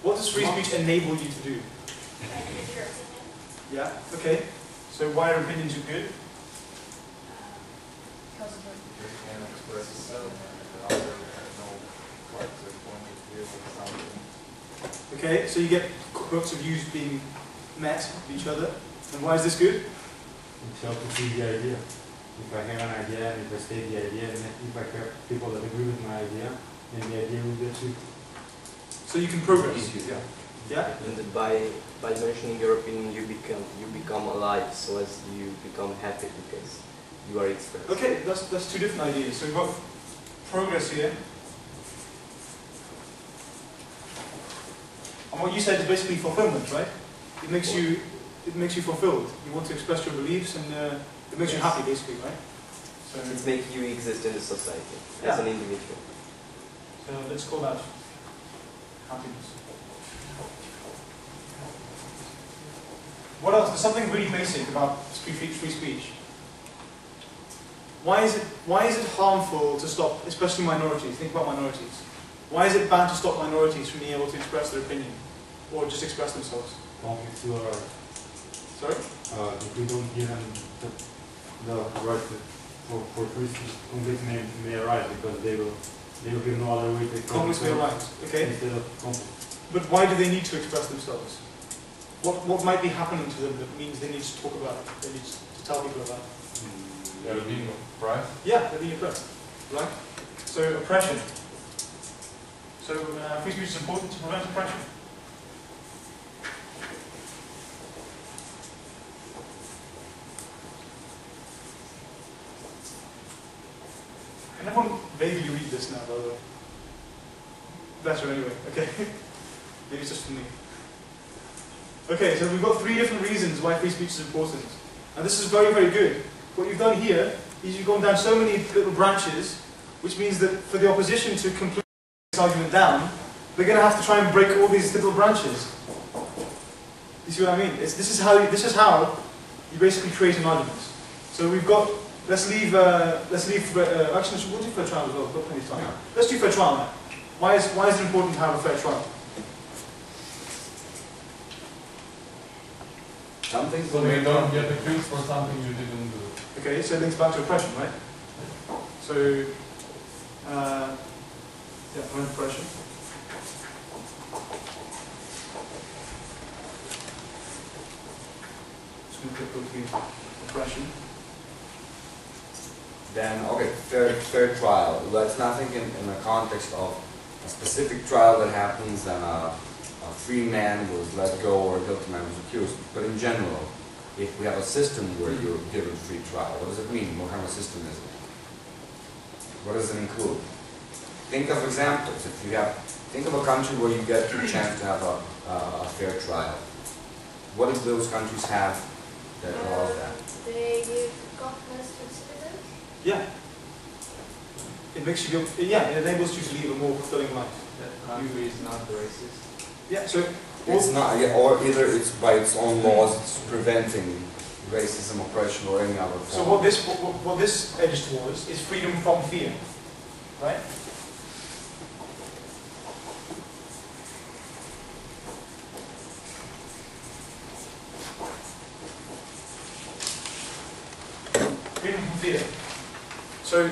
What does free speech enable you to do? Yeah, okay. So why are opinions good? Because of it. You can express yourself and the other no quite the point of view or something. Okay, so you get groups of views being met with each other. And why is this good? It's helped to see the idea. If I have an idea and if I state the idea, and if I have people that agree with my idea, then the idea will get achieved. So you can progress. Yeah. Yeah? And by mentioning your opinion, you become alive, so as you become happy because you are expressed. Okay, that's two different ideas. So we've got progress here. And what you said is basically fulfillment, right? It makes you fulfilled. You want to express your beliefs and it makes you happy, basically, right? So It's making you exist in the society as an individual. So let's call that happiness. What else? There's something really basic about free speech. Why is it harmful to stop, especially minorities? Think about minorities. Why is it bad to stop minorities from being able to express their opinion or just express themselves? Conflicts will arise. Sorry? If we don't give them the right for free speech, conflicts may arise because they will give no other way to express Conflicts may arise. Okay. instead of conflict. But why do they need to express themselves? What might be happening to them that means they need to talk about it? They need to tell people about it? They're being oppressed. Yeah, they're being oppressed. Right? So oppression. So free speech is important to prevent oppression. Can everyone vaguely read this now, by the way? Better anyway, okay? Maybe it's just for me. Okay, so we've got 3 different reasons why free speech is important. And this is very, very good. What you've done here is you've gone down so many little branches, which means that for the opposition to complete this argument down, they're going to have to try and break all these little branches. You see what I mean? This is how you basically create an argument. So we've got, actually we'll do fair trial as well, we've got plenty of time. Let's do fair trial now. Why is it important to have a fair trial? So you don't get accused for something you didn't do. Okay, so it links back to oppression, right? So, prevent oppression. difficulty, oppression. Then, okay, fair trial. Let's not think in the context of a specific trial that happens and a free man was let go or a guilty man was accused. But in general, if we have a system where you're given free trial, what does it mean? What kind of system is it? What does it include? Think of examples. If you have, think of a country where you get a chance to have a fair trial. What do those countries have that allows that? They give confidence to citizens. Yeah. It makes you feel, yeah, it enables you to lead a more fulfilling life. That country is not racist. Yeah, so It's not, yeah, or either it's by its own laws, it's preventing racism, oppression, or any other form. so what this edges towards is freedom from fear, right? Freedom from fear. So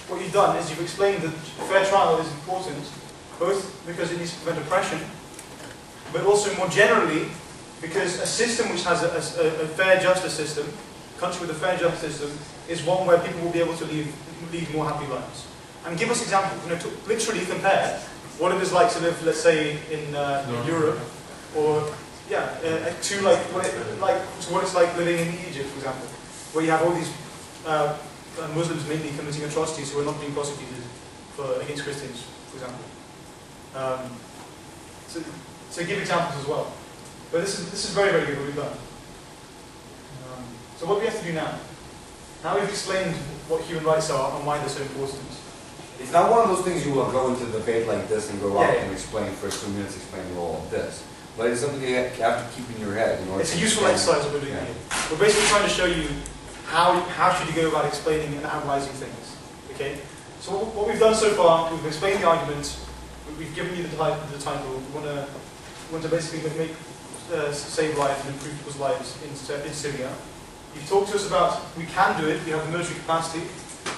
what you've done is you've explained that fair trial is important, both because it needs to prevent oppression, but also more generally because a system which has a fair justice system, a country with a fair justice system, is one where people will be able to lead more happy lives. And give us examples, you know, to literally compare what it is like to live, let's say, in Europe, or yeah, to like what it's like living in Egypt, for example, where you have all these Muslims mainly committing atrocities who are not being prosecuted against Christians, for example. So give examples as well. But this is very, very good what we've done. So what do we have to do now? Now we've explained what human rights are and why they're so important. It's not one of those things you will go into debate like this and go out Yeah. and explain for 2 minutes, explaining all of this. But it's something you have to keep in your head. In order It's a to useful explain. exercise what we're doing Yeah. here. We're basically trying to show you how should you go about explaining and analysing things. Okay? So what we've done so far, we've explained the argument, we've given you the title. We want to basically save lives and improve people's lives in Syria. You've talked to us about we can do it, we have the military capacity.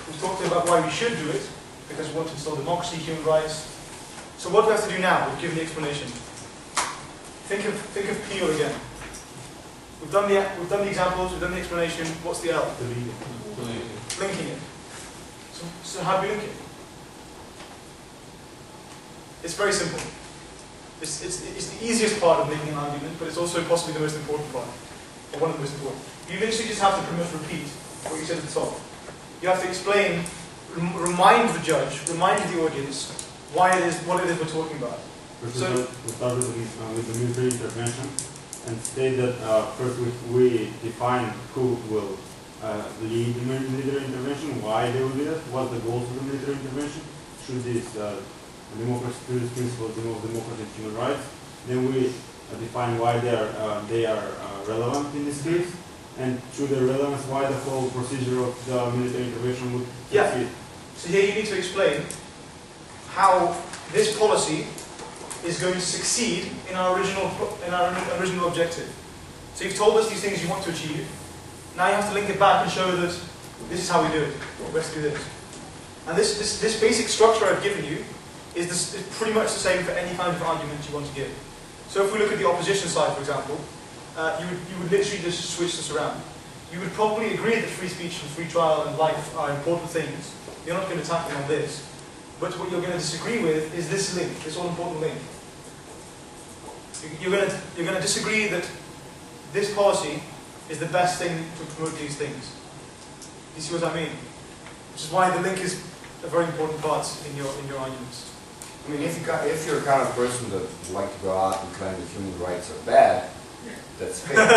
We've talked to you about why we should do it, because we want to install democracy, human rights. So what do we have to do now? We've given the explanation. Think of Peel again. We've done the examples, we've done the explanation. What's the L? Linking it. So how do we link it? It's very simple. It's the easiest part of making an argument, but it's also possibly the most important part, or one of the most important. You literally just have to pretty much repeat what you said at the top. You have to explain, remind the judge, remind the audience what it is we're talking about. So we start with the military intervention and state that first we define who will lead the military intervention, why they will do it, what the goals of the military intervention, should this democracy, principles, democracy and human rights. Then we define why they are relevant in this case, and through their relevance, why the whole procedure of the military intervention would succeed. So here you need to explain how this policy is going to succeed in our original objective. So you've told us these things you want to achieve. Now you have to link it back and show that this is how we do it. Let's do this. And this basic structure I've given you is pretty much the same for any kind of argument you want to give. So if we look at the opposition side, for example, you would literally just switch this around. You would probably agree that free speech and free trial and life are important things. You're not going to attack them on this. But what you're going to disagree with is this link, this all-important link. You're going to disagree that this policy is the best thing to promote these things. You see what I mean? Which is why the link is a very important part in your arguments. I mean, if you're the kind of person that would like to go out and claim that human rights are bad, that's fair.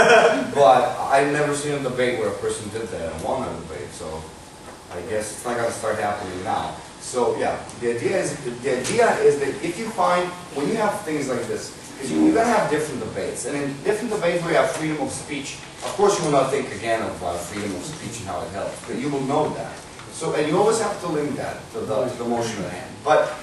But I've never seen a debate where a person did that and won a debate, so I guess it's not going to start happening now. So yeah, the idea is that if you find, when you have things like this, because you're going to have different debates, and in different debates where you have freedom of speech, of course you will not think again of freedom of speech and how it helps, but you will know that. So, and you always have to link that to the motion at hand. But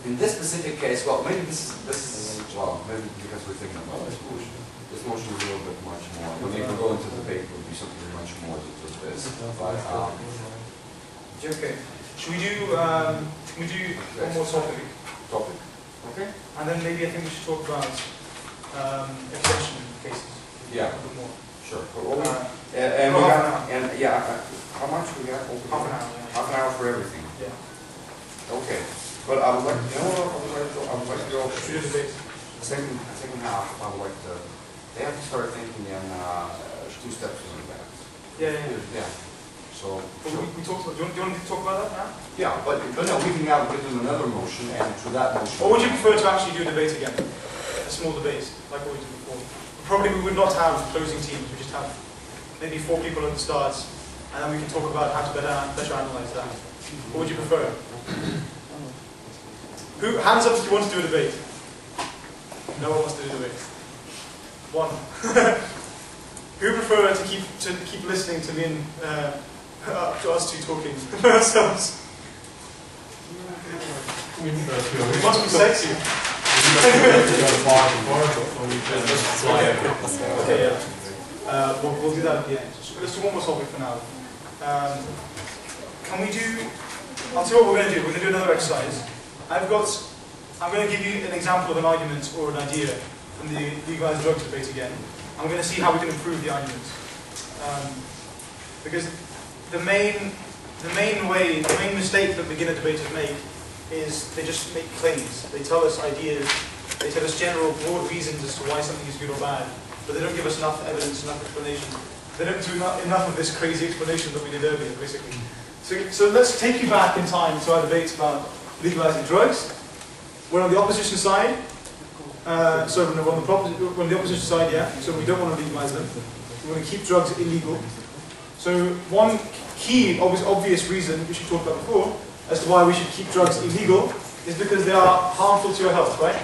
in this specific case, well, maybe this is well, maybe because we're thinking about this motion. This motion is a little bit much more. When you go into debate, it would be something much more than just this. But okay. Should we do one more topic? Okay. And then maybe I think we should talk about extension cases. Yeah. a bit more. Sure. And we half got, and yeah, how much we got? Half an hour. Yeah. Half an hour for everything. Yeah. Okay. But I would like, you know what, I would like to go. Should we do debate? Second half, I would like to, they have to start thinking in 2 steps in advance. Yeah. So. We talked about, do you want to talk about that now? Yeah, but no, we can now give them another motion, and through that motion. Or would you prefer to actually do a debate again? A small debate, like what we did before? Probably we would not have closing teams, we just have maybe 4 people at the start, and then we can talk about how to better analyze that. What would you prefer? Hands up if you want to do a debate. No one wants to do a debate. 1. Who prefer to keep listening to me and to us two talking ourselves? It must be sexy. Okay, yeah. We'll do that at the end. Let's do one more topic for now. Can we do? I'll tell you what we're going to do. We're going to do another exercise. I'm going to give you an example of an argument or an idea from the legalized drugs debate again. I'm going to see how we can improve the argument. Because the main mistake that beginner debaters make is they just make claims. They tell us ideas, they tell us general broad reasons as to why something is good or bad, but they don't give us enough evidence, enough explanation. They don't do enough of this crazy explanation that we did earlier, basically. So let's take you back in time to our debate about legalizing drugs. We're on the opposition side. So we're on the opposition side, yeah. So we don't want to legalize them. We want to keep drugs illegal. So one key, obvious reason, which we talked about before, as to why we should keep drugs illegal, is because they are harmful to your health, right?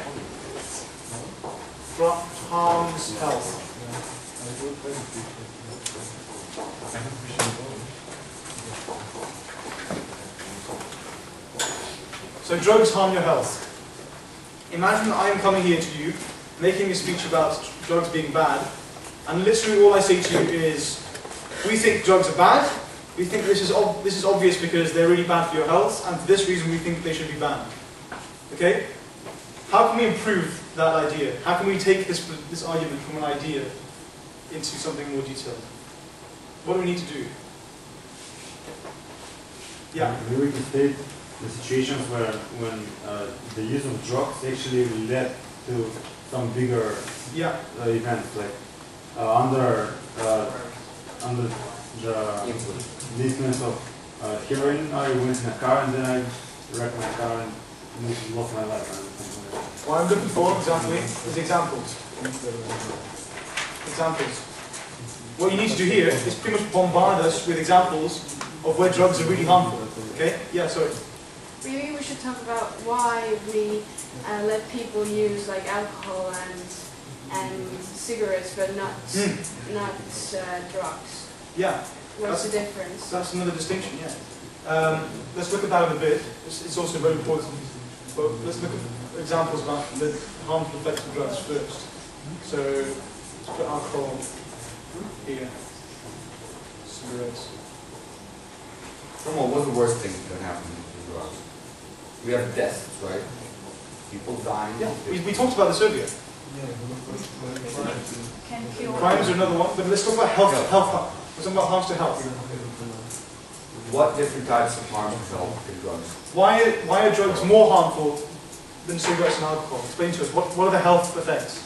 Harms health. So drugs harm your health. Imagine I am coming here to you, making a speech about drugs being bad, and literally all I say to you is, we think drugs are bad, we think this is obvious because they're really bad for your health, and for this reason we think they should be banned. Okay? How can we improve that idea? How can we take this argument from an idea into something more detailed? What do we need to do? Yeah? Maybe we can state the situations where when the use of drugs actually led to some bigger events, like under the influence of heroin, I went in a car and then I wrecked my car and lost my life. What I'm looking for exactly is examples. Examples. What you need to do here is pretty much bombard us with examples of where drugs are really harmful. Okay? Yeah, sorry. Maybe we should talk about why we let people use like alcohol and cigarettes, but not drugs. Yeah. What's the difference? That's another distinction. Yeah. Let's look at that in a bit. It's also very important. But let's look at examples about the harmful effects of drugs first. So let's put alcohol here. Cigarettes. Come on, what's the worst thing that can happen with drugs? We have deaths, right? People dying. Yeah, we talked about this earlier. Can kill. Crimes are another one, but let's talk about health. Let's talk about harms to health. What different types of harm to health can drugs? Why are drugs more harmful than cigarettes and alcohol? Explain to us. What are the health effects?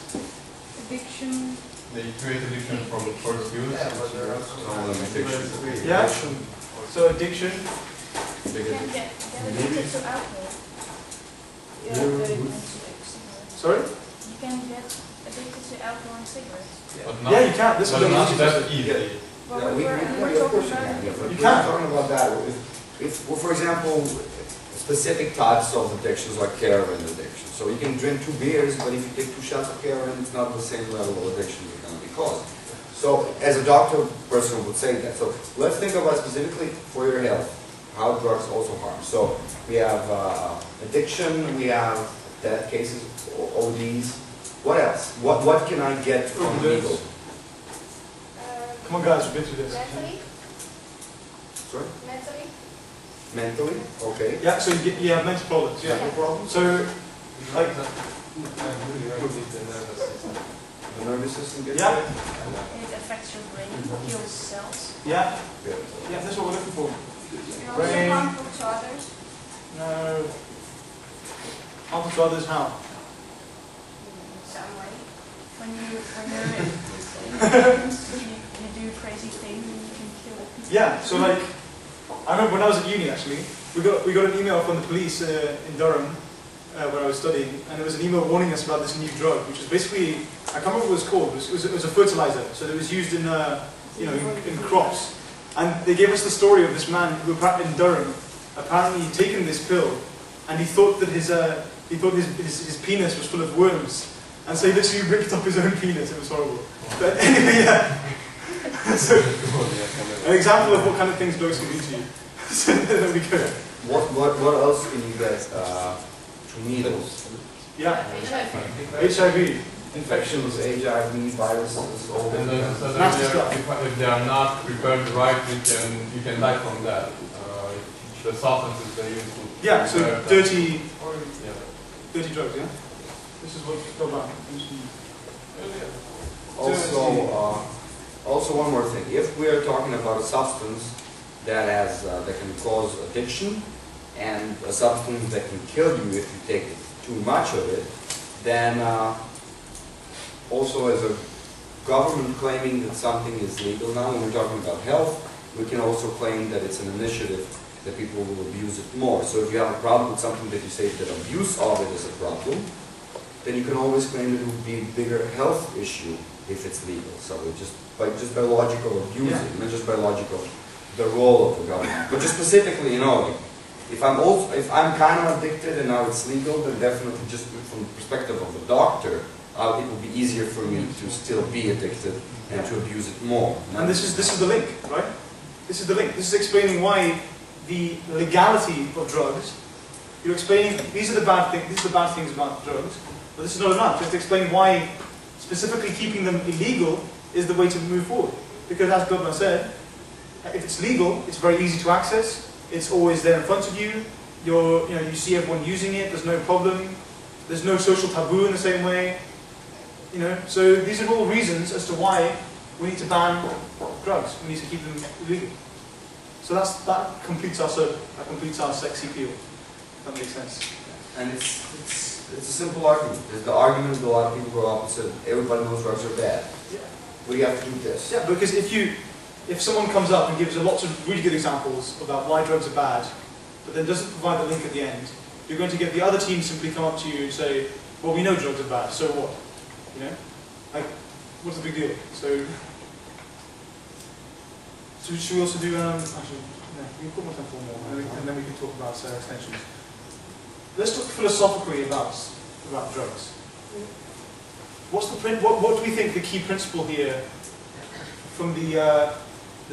Addiction. They create addiction from the first use. Yeah. So addiction. You can get addicted to alcohol. Sorry? You can get addicted to alcohol and cigarettes. Yeah, you can. This is but not that easy. Well, Yeah, we're of course you talking can. about Yeah, but You we're can. talking about that. Well, for example, specific types of addictions like heroin addiction. So you can drink 2 beers, but if you take 2 shots of heroin, it's not the same level of addiction you're going to be caused. So as a doctor person would say that. So let's think about specifically for your health, how drugs also harm. So we have addiction, we have death cases, ODs. What else? What can I get from legal? Come on, guys, we've been through this. mentally. Sorry? Mentally. Mentally? Okay. Yeah, so you have mental problems. Yeah, no problem. So, like, The nervous system. The nervous system gets Yeah. it. It affects your brain, kills cells. Yeah, Yeah. yeah, that's what we're looking for. You're Brain. also harmful to others. No. Harmful to others, how? Some way. When you're you do crazy things and you can kill people. Yeah, so like, I remember when I was at uni actually, we got an email from the police in Durham, where I was studying, and it was an email warning us about this new drug, which is basically, I can't remember what it was called, it was a fertilizer, so it was used in, in crops. And they gave us the story of this man who in Durham, apparently he'd taken this pill, and he thought that his penis was full of worms. And so he literally ripped up his own penis, it was horrible. But anyway, yeah. So, an example of what kind of things drugs can do to you. So there we go. What else can you get to needles? Yeah. HIV. HIV. Infections, HIV, viruses, all And then that. Nasty suddenly, stuff. if they are not prepared right, you can die from that. The substances they use to Yeah, so prepare that. dirty Yeah. drugs, yeah? This is what go back. Also one more thing. If we are talking about a substance that has that can cause addiction and a substance that can kill you if you take too much of it, then also as a government claiming that something is legal now, when we're talking about health, we can also claim that it's an initiative that people will abuse it more. So if you have a problem with something that you say that abuse of it is a problem, then you can always claim that it would be a bigger health issue if it's legal. So it just by logic of abusing, not just by logic of the role of the government. But just specifically, if I'm kind of addicted and now it's legal, then definitely just from the perspective of a doctor, it will be easier for me to still be addicted and to abuse it more. And this is the link, right? This is the link. This is explaining why the legality of drugs. You're explaining these are the bad things. These are the bad things about drugs. But this is not enough. Just to explain why specifically keeping them illegal is the way to move forward. Because as Borna said, if it's legal, it's very easy to access. It's always there in front of you. You see everyone using it. There's no problem. There's no social taboo in the same way. So these are all reasons as to why we need to ban drugs. We need to keep them illegal. So that completes our circle. That completes our sexy appeal. If that makes sense. And it's a simple argument. It's the argument that a lot of people grow up and say, everybody knows drugs are bad. Yeah. We have to do this. Yeah, because if someone comes up and gives lots of really good examples about why drugs are bad, but then doesn't provide the link at the end, you're going to get the other team simply come up to you and say, well, we know drugs are bad, so what? Like, what's the big deal? So should we also do, actually, no, we can put more time for more, and then we can talk about extensions. Let's talk philosophically about drugs. What do we think the key principle here from the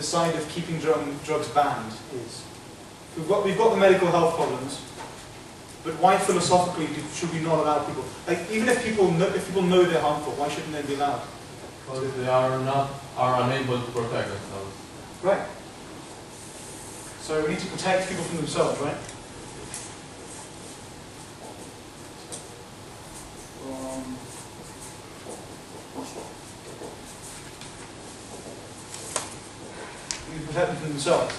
side of keeping drugs banned is? We've got the medical health problems, but why philosophically should we not allow people? Like, even if people know they're harmful, why shouldn't they be allowed? Because they are unable to protect themselves. Right. So we need to protect people from themselves, right? We need to protect them from themselves.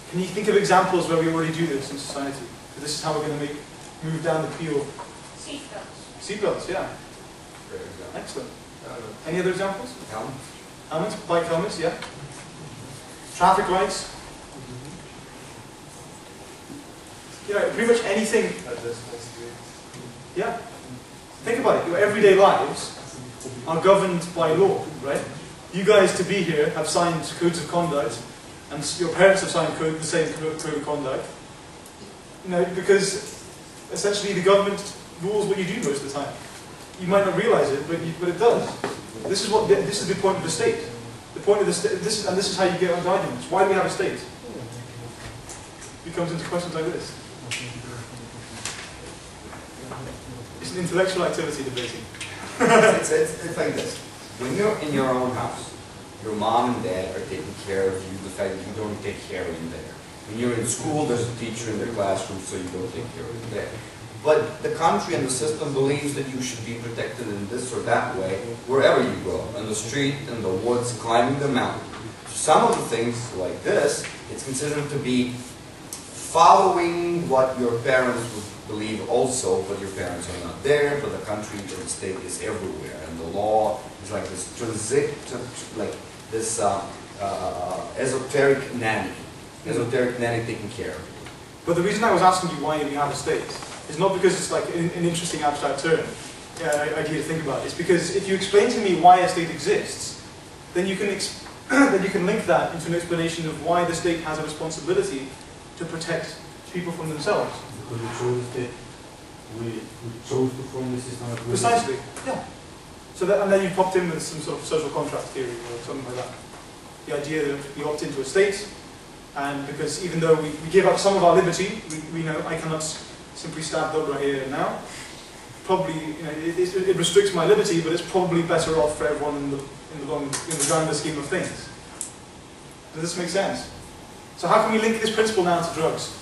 Can you think of examples where we already do this in society? This is how we're going to move down the peel. Seatbelts. Seatbelts, yeah. Great example. Excellent. Any other examples? Helmet. Helmets, bike helmets, yeah. Traffic lights. Pretty much anything. Yeah. Think about it. Your everyday lives are governed by law, right? You guys to be here have signed codes of conduct, and your parents have signed the same code of conduct. Because essentially the government rules what you do most of the time. You might not realize it, but it does. This is the point of the state. The point of the state, and this is how you get into arguments. Why do we have a state? It comes into questions like this. It's an intellectual activity, debating. It's like this. When you're in your own house, your mom and dad are taking care of you, the fact that you don't take care of them there. When you're in school, there's a teacher in the classroom, so you don't take care of them there. but the country and the system believes that you should be protected in this or that way wherever you go, in the street, in the woods, climbing the mountain. Some of the things like this, it's considered to be following what your parents would believe also, but your parents are not there, but the country or the state is everywhere, and the law is like this esoteric nanny taking care of you. But the reason I was asking you why you have a state is not because it's like an interesting abstract term, idea to think about. It's because if you explain to me why a state exists, then you can link that into an explanation of why the state has a responsibility to protect people from themselves. Because we chose the state. We chose to form the system. Precisely, yeah. So that, and then you popped in with some sort of social contract theory or something like that. The idea that we opt into a state, and because even though we give up some of our liberty, we know I cannot simply stab Dobra here and now. Probably, you know, it restricts my liberty, but it's probably better off for everyone in the grander scheme of things. Does this make sense? So how can we link this principle now to drugs?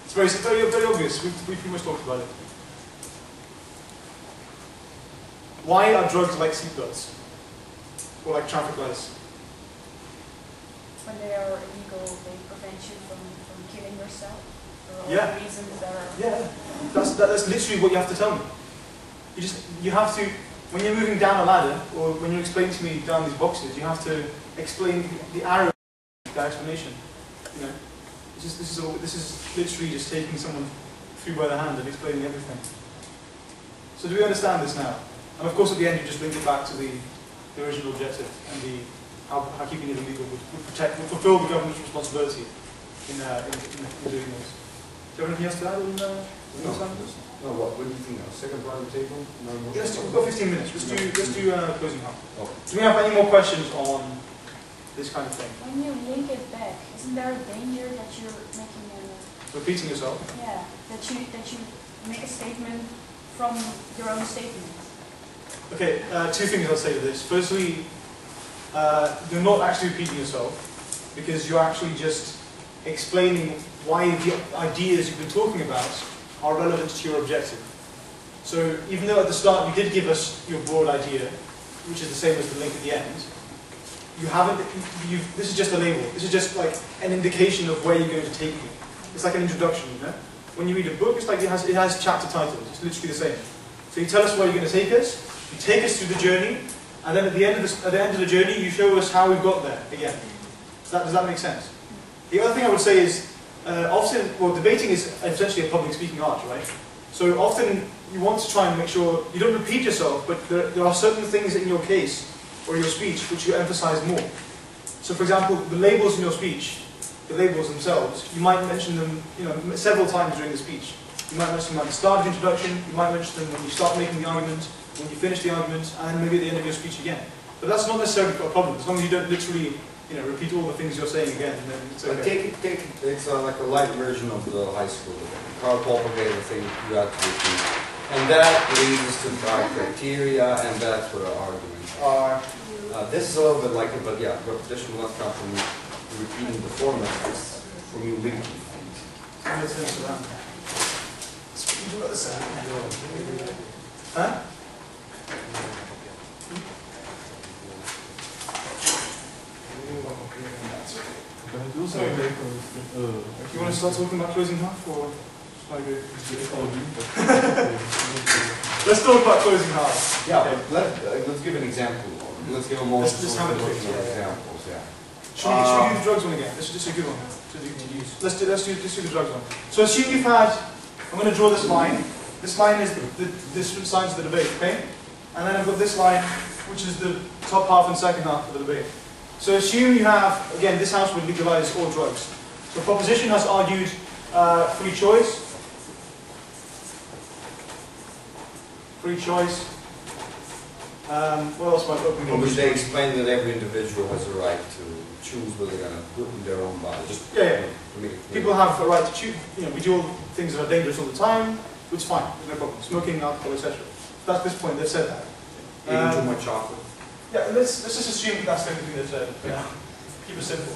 It's very obvious. We've pretty much talked about it. Why are drugs like seatbelts? Or like traffic lights? When they are illegal, they prevent you from killing yourself. For all Yeah. the reasons that are... Yeah, that's literally what you have to tell me. You have to, when you're moving down a ladder, or when you're explaining to me down these boxes, you have to explain the arrow, the explanation. You know, this is literally just taking someone through by the hand and explaining everything. So do we understand this now? And of course, at the end, you just link it back to the original objective and how keeping it illegal would fulfill the government's responsibility in doing this. Do you have anything else to add on No, what do you think now? Second part of the table? No more. Yes, we've got 15 minutes. Let's do closing up. Okay. Do we have any more questions on this kind of thing? When you link it back, isn't there a danger that you're making a... Repeating yourself? Yeah, that you make a statement from your own statement. Okay, two things I'll say to this. Firstly, you're not actually repeating yourself, because you're actually just explaining why the ideas you've been talking about are relevant to your objective. So even though at the start you did give us your broad idea, which is the same as the link at the end, you haven't, this is just a label. This is just like an indication of where you're going to take me. It's like an introduction, you know? When you read a book, it's like it has chapter titles. It's literally the same. So you tell us where you're going to take us, you take us through the journey, and then at the end of the journey, you show us how we've got there again. Does that make sense? The other thing I would say is, often, well, debating is essentially a public speaking art, right? So often you want to try and make sure you don't repeat yourself, but there are certain things in your case or your speech which you emphasize more. So for example, the labels in your speech, the labels themselves, you might mention them, you know, several times during the speech. You might mention them at the start of the introduction, you might mention them when you start making the argument, when you finish the argument, and maybe at the end of your speech again. But that's not necessarily a problem, as long as you don't literally, you know, repeat all the things you're saying again, and then it's okay. But take it, it's like a light version of the high school. Karl Popper gave the thing you have to repeat. And that leads to our criteria, and that's what our arguments are. This is a little bit like it, but yeah, repetition will not come from repeating the format, it's from you linking things. Huh? You want to start talking about closing half, or should I go? Let's talk about closing half. Yeah, okay. Let's give an example. Let's give a more examples. Yeah. Should we do the drugs one again? This is just a good one to use. Let's do the drugs one. So assume you've had, I'm going to draw this line. This line is the different sides of the debate, okay? And then I've got this line, which is the top half and second half of the debate. So assume you have, again, this house would legalize all drugs. So proposition has argued free choice. Free choice. What else might open in which they explain that every individual has a right to choose what they're going to put in their own body. Just people have a right to choose. You know, we do all things that are dangerous all the time. It's fine. There's no problem. Smoking, alcohol, etc. That's this point. They've said that. Eating too much chocolate. Yeah. Let's just assume that that's everything they've said. Yeah. Keep it simple.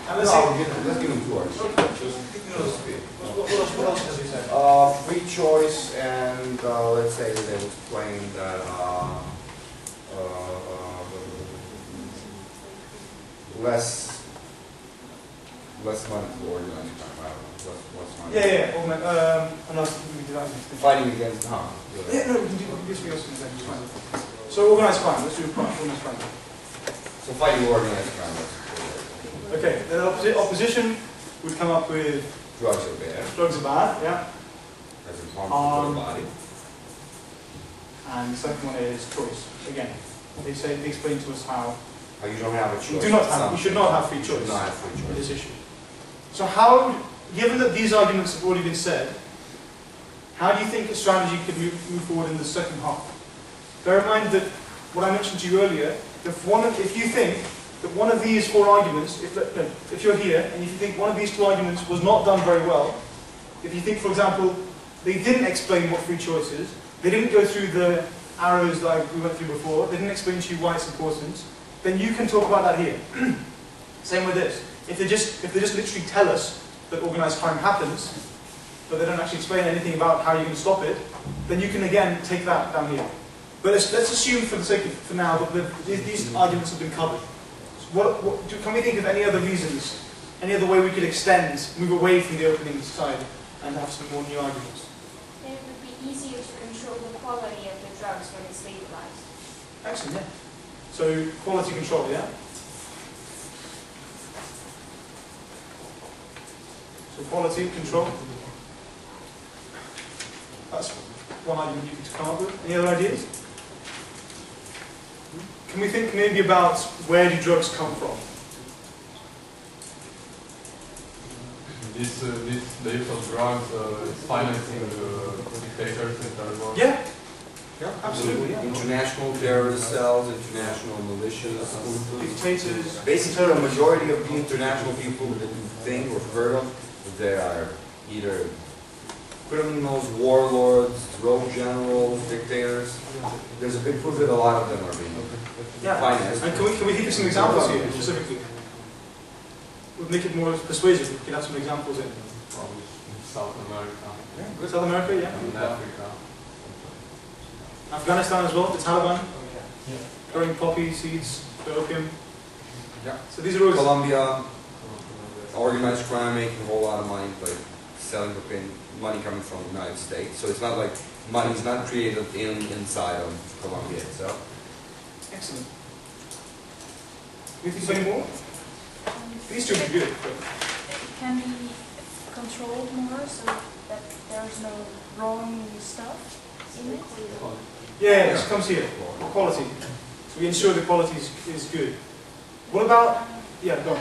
And Let's let's give them two arguments. what else does he say? Free choice, and let's say that they will explain that less money to organize crime. I don't know. Less money. And else we do that next thing. Fighting against harm. Yeah, no, we can do something else in a second. It's fine. So organized crime. Let's do organized crime. So fighting organized crime. That's Okay. The opposition would come up with drugs are bad. drugs are bad. Yeah. As in harmful to the body. And the second one is choice. Again, they explain to us how You don't have a choice. we should not have free choice You should not have free in choice. this issue. So how, given that these arguments have already been said, how do you think a strategy could move forward in the second half? Bear in mind that what I mentioned to you earlier, if you think that one of these four arguments, if you're here and if you think one of these two arguments was not done very well, if you think, for example, they didn't explain what free choice is, they didn't go through the arrows that we went through before, they didn't explain to you why it's important, then you can talk about that here. Same with this. If they just literally tell us that organised crime happens, but they don't actually explain anything about how you can stop it, then you can again take that down here. But let's assume for the sake of for now that these arguments have been covered. So can we think of any other reasons, any other way we could extend, move away from the opening side and have some more new arguments? Then it would be easier to control the quality of the drugs when it's legalized. Excellent, yeah. So quality control, yeah? So quality control. That's one argument you could come up with. Any other ideas? Can we think maybe about where do drugs come from? The use of drugs is financing dictators in third world. Yeah, absolutely. Yeah. International terrorist cells, international militias, Dictators. basically the majority of the international people that you think or heard of, they are either criminals, warlords, rogue generals, dictators. There's a big proof that a lot of them are being financed. And can we think of some examples here specifically? Would make it more persuasive. We can have some examples in. Probably South America. Yeah, good. South America, yeah. And Africa. Afghanistan as well, the Taliban. Yeah. Growing poppy seeds, for opium. Yeah. So these are all Colombia, organized crime, making a whole lot of money, like selling cocaine, money coming from the United States. So it's not like money is not created inside of Colombia itself. Excellent. Do you think of any more? These two would be good. It can be controlled more so that there's no wrong stuff in it. Yeah, this comes here. Quality. So we ensure the quality is good. What about, yeah, go on.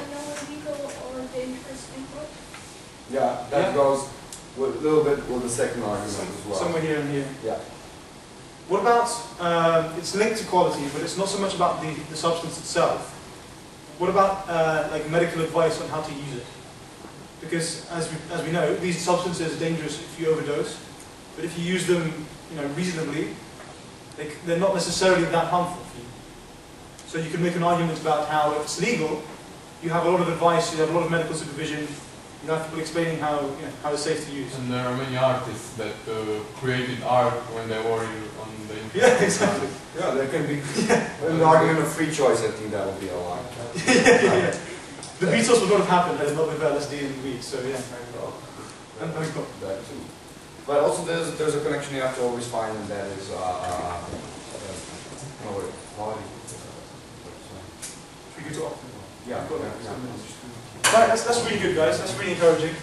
Illegal or dangerous import? Yeah, that goes a little bit with the second argument as well. Somewhere here and here. Yeah. What about, it's linked to quality, but it's not so much about the substance itself. What about like medical advice on how to use it? Because as we know, these substances are dangerous if you overdose, but if you use them, reasonably, they're not necessarily that harmful for you. So you can make an argument about how if it's legal, you have a lot of advice, you have a lot of medical supervision, you have people explaining how it's safe to use. And there are many artists that created art when they were on the internet. Yeah, exactly. Yeah, there can be an argument of free choice. I think that will be a lot. Yeah. The Beatles would not have happened had it not been for LSD and weed. So yeah. And that too. But also there's a connection you have to always find, and that is quality. Should we go to option? Yeah. Right, that's really good, guys. That's really encouraging.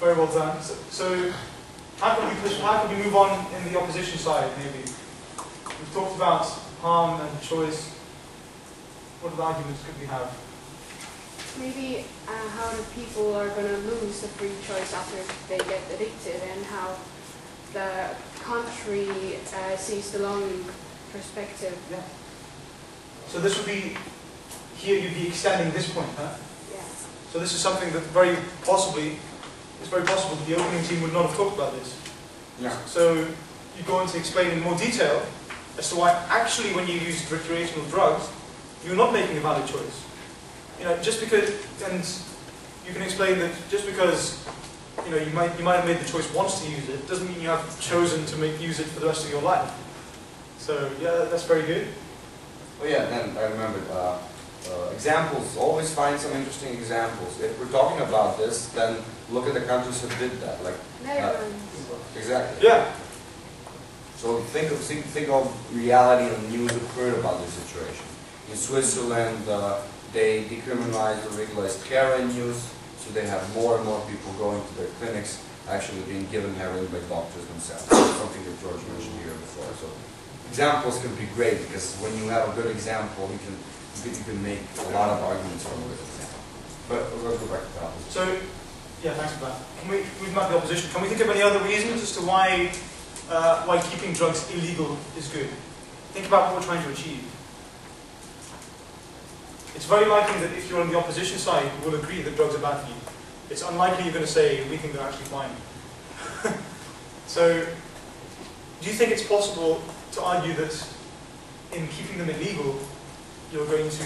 Very well done. So how can we move on in the opposition side, maybe? We've talked about harm and choice. What other arguments could we have? Maybe how the people are going to lose the free choice after they get addicted, and how the country sees the long perspective. Yeah. So this would be, here you'd be extending this point, huh? Yes. So this is something that it's very possible that the opening team would not have talked about this. Yeah. So you go on to explain in more detail as to why actually when you use recreational drugs, you're not making a valid choice. just because, and you can explain that just because you might have made the choice once to use it doesn't mean you have chosen to use it for the rest of your life. So yeah, that's very good. Oh yeah, then I remembered. Examples, always find some interesting examples. If we're talking about this, then look at the countries who did that. Like, exactly. Yeah. So think of reality and news that heard about this situation. In Switzerland, they decriminalized or legalized heroin use, so they have more and more people going to their clinics actually being given heroin by doctors themselves. Something that George mentioned here before. So examples can be great because when you have a good example, you can make a lot of arguments from a good example. But let's go back to the opposition. So, yeah, thanks for that. We've met the opposition. Can we think of any other reasons as to why keeping drugs illegal is good? Think about what we're trying to achieve. It's very likely that if you're on the opposition side, you will agree that drugs are bad for you. It's unlikely you're going to say, we think they're actually fine. So, do you think it's possible to argue that in keeping them illegal, you're going to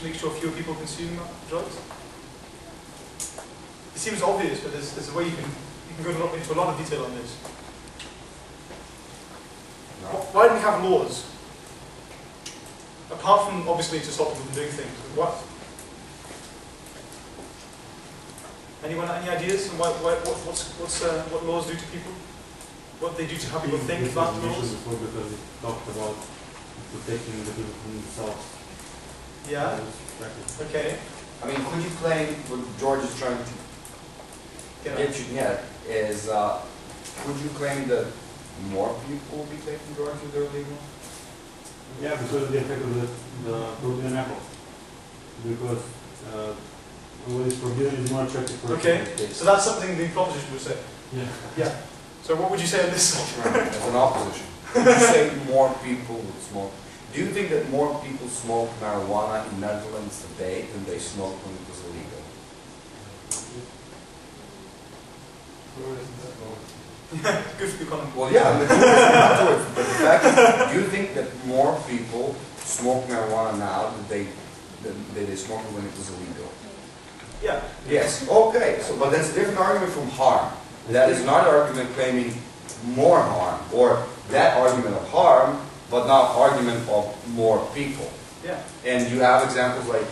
make sure fewer people consume drugs? It seems obvious, but there's a way you can go into a lot of detail on this. No. Why do we have laws? Apart from, obviously, to stop people from doing things. What? Anyone, any ideas on what laws do to people? What they do to how people think about the laws? Because it talked about protecting the people from themselves. Yeah. Okay. I mean, could you claim what George is trying to get you at is, could you claim that more people will be taking drugs if they're legal? Yeah, because of the effect of the forbidden apple. Because what is forbidden is more attractive for Okay, so that's something the proposition would say. Yeah. Yeah. So what would you say on this side? As an opposition. Would you say more people would smoke? Do you think that more people smoke marijuana in Netherlands today than they smoked when it was illegal? Good for the economy. Well, yeah, but the fact is, do you think that more people smoke marijuana now than they smoked when it was illegal? Yeah. Yes. Okay. So, but that's a different argument from harm. That is not an argument claiming more harm, or that argument of harm, but not argument of more people. Yeah. And you have examples like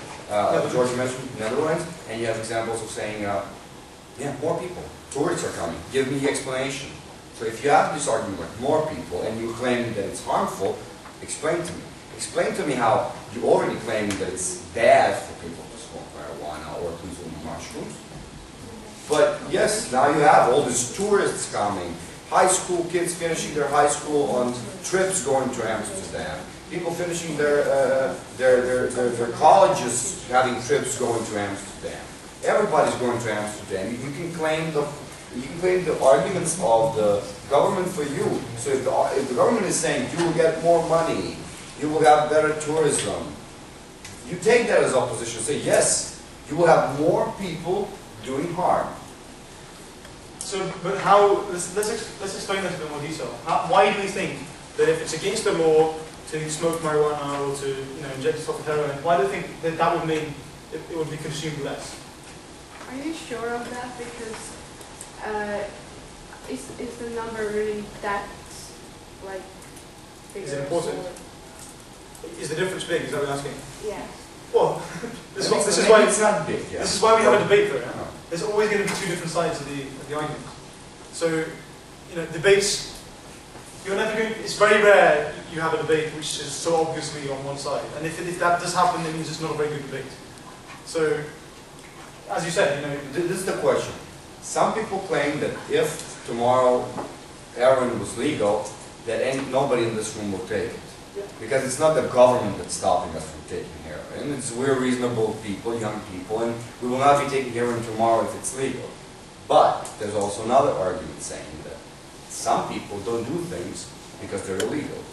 George mentioned, Netherlands, and you have examples of saying, yeah, more people. Tourists are coming. Give me the explanation. So if you have this argument like more people, and you claim that it's harmful, explain to me. Explain to me how you already claim that it's bad for people to smoke marijuana or consume mushrooms. But yes, now you have all these tourists coming, high school kids finishing their high school on trips going to Amsterdam, people finishing their colleges having trips going to Amsterdam. Everybody's going to Amsterdam. You can claim the arguments of the government for you. So if the government is saying you will get more money, you will have better tourism, you take that as opposition. Say yes, you will have more people doing harm. So, but how? Let's explain this in a bit more detail. Why do we think that if it's against the law to smoke marijuana or to inject yourself with heroin, why do you think that that would mean it would be consumed less? Are you sure of that? Because is the number really that like big? Is it important? Is the difference big? Is that what you're asking? Yeah. Well, this is why it's not big. Yeah. This is why we have a debate, though. Yeah? There's always going to be two different sides of the argument. So, debates. You're never going. It's very rare you have a debate which is so obviously on one side, and if that does happen, it means it's not a very good debate. So, as you said, this is the question. Some people claim that if tomorrow heroin was legal, that nobody in this room will take it. Yeah. Because it's not the government that's stopping us from taking heroin. We're reasonable people, young people, and we will not be taking heroin tomorrow if it's legal. But there's also another argument saying that some people don't do things because they're illegal.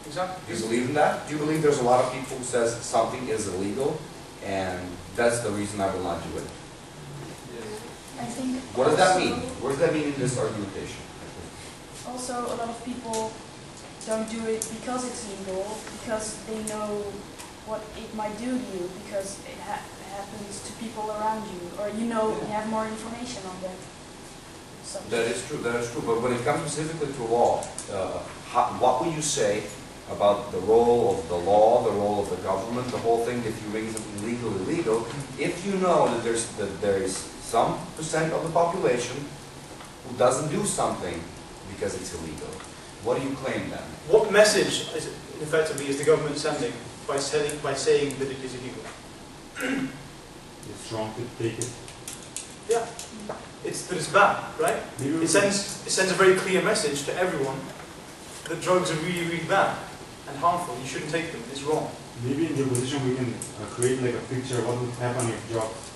Exactly. Do you believe in that? Do you believe there's a lot of people who says something is illegal and that's the reason I will not do it? I think. What does that mean? What does that mean in this argumentation? Also, a lot of people don't do it because it's legal, because they know what it might do to you because it happens to people around you, or you know you have more information on that. That is true, that is true. But when it comes specifically to law, what would you say about the role of the law, the role of the government, the whole thing, if you make something legal, illegal, if you know that there is some percent of the population who doesn't do something because it's illegal? What do you claim then? What message, effectively, is the government sending by saying that it is illegal? It's wrong to take it. Yeah, that it's bad, right? It sends a very clear message to everyone that drugs are really, really bad and harmful. You shouldn't take them. It's wrong. Maybe in the position we can create like a picture of what would happen if drugs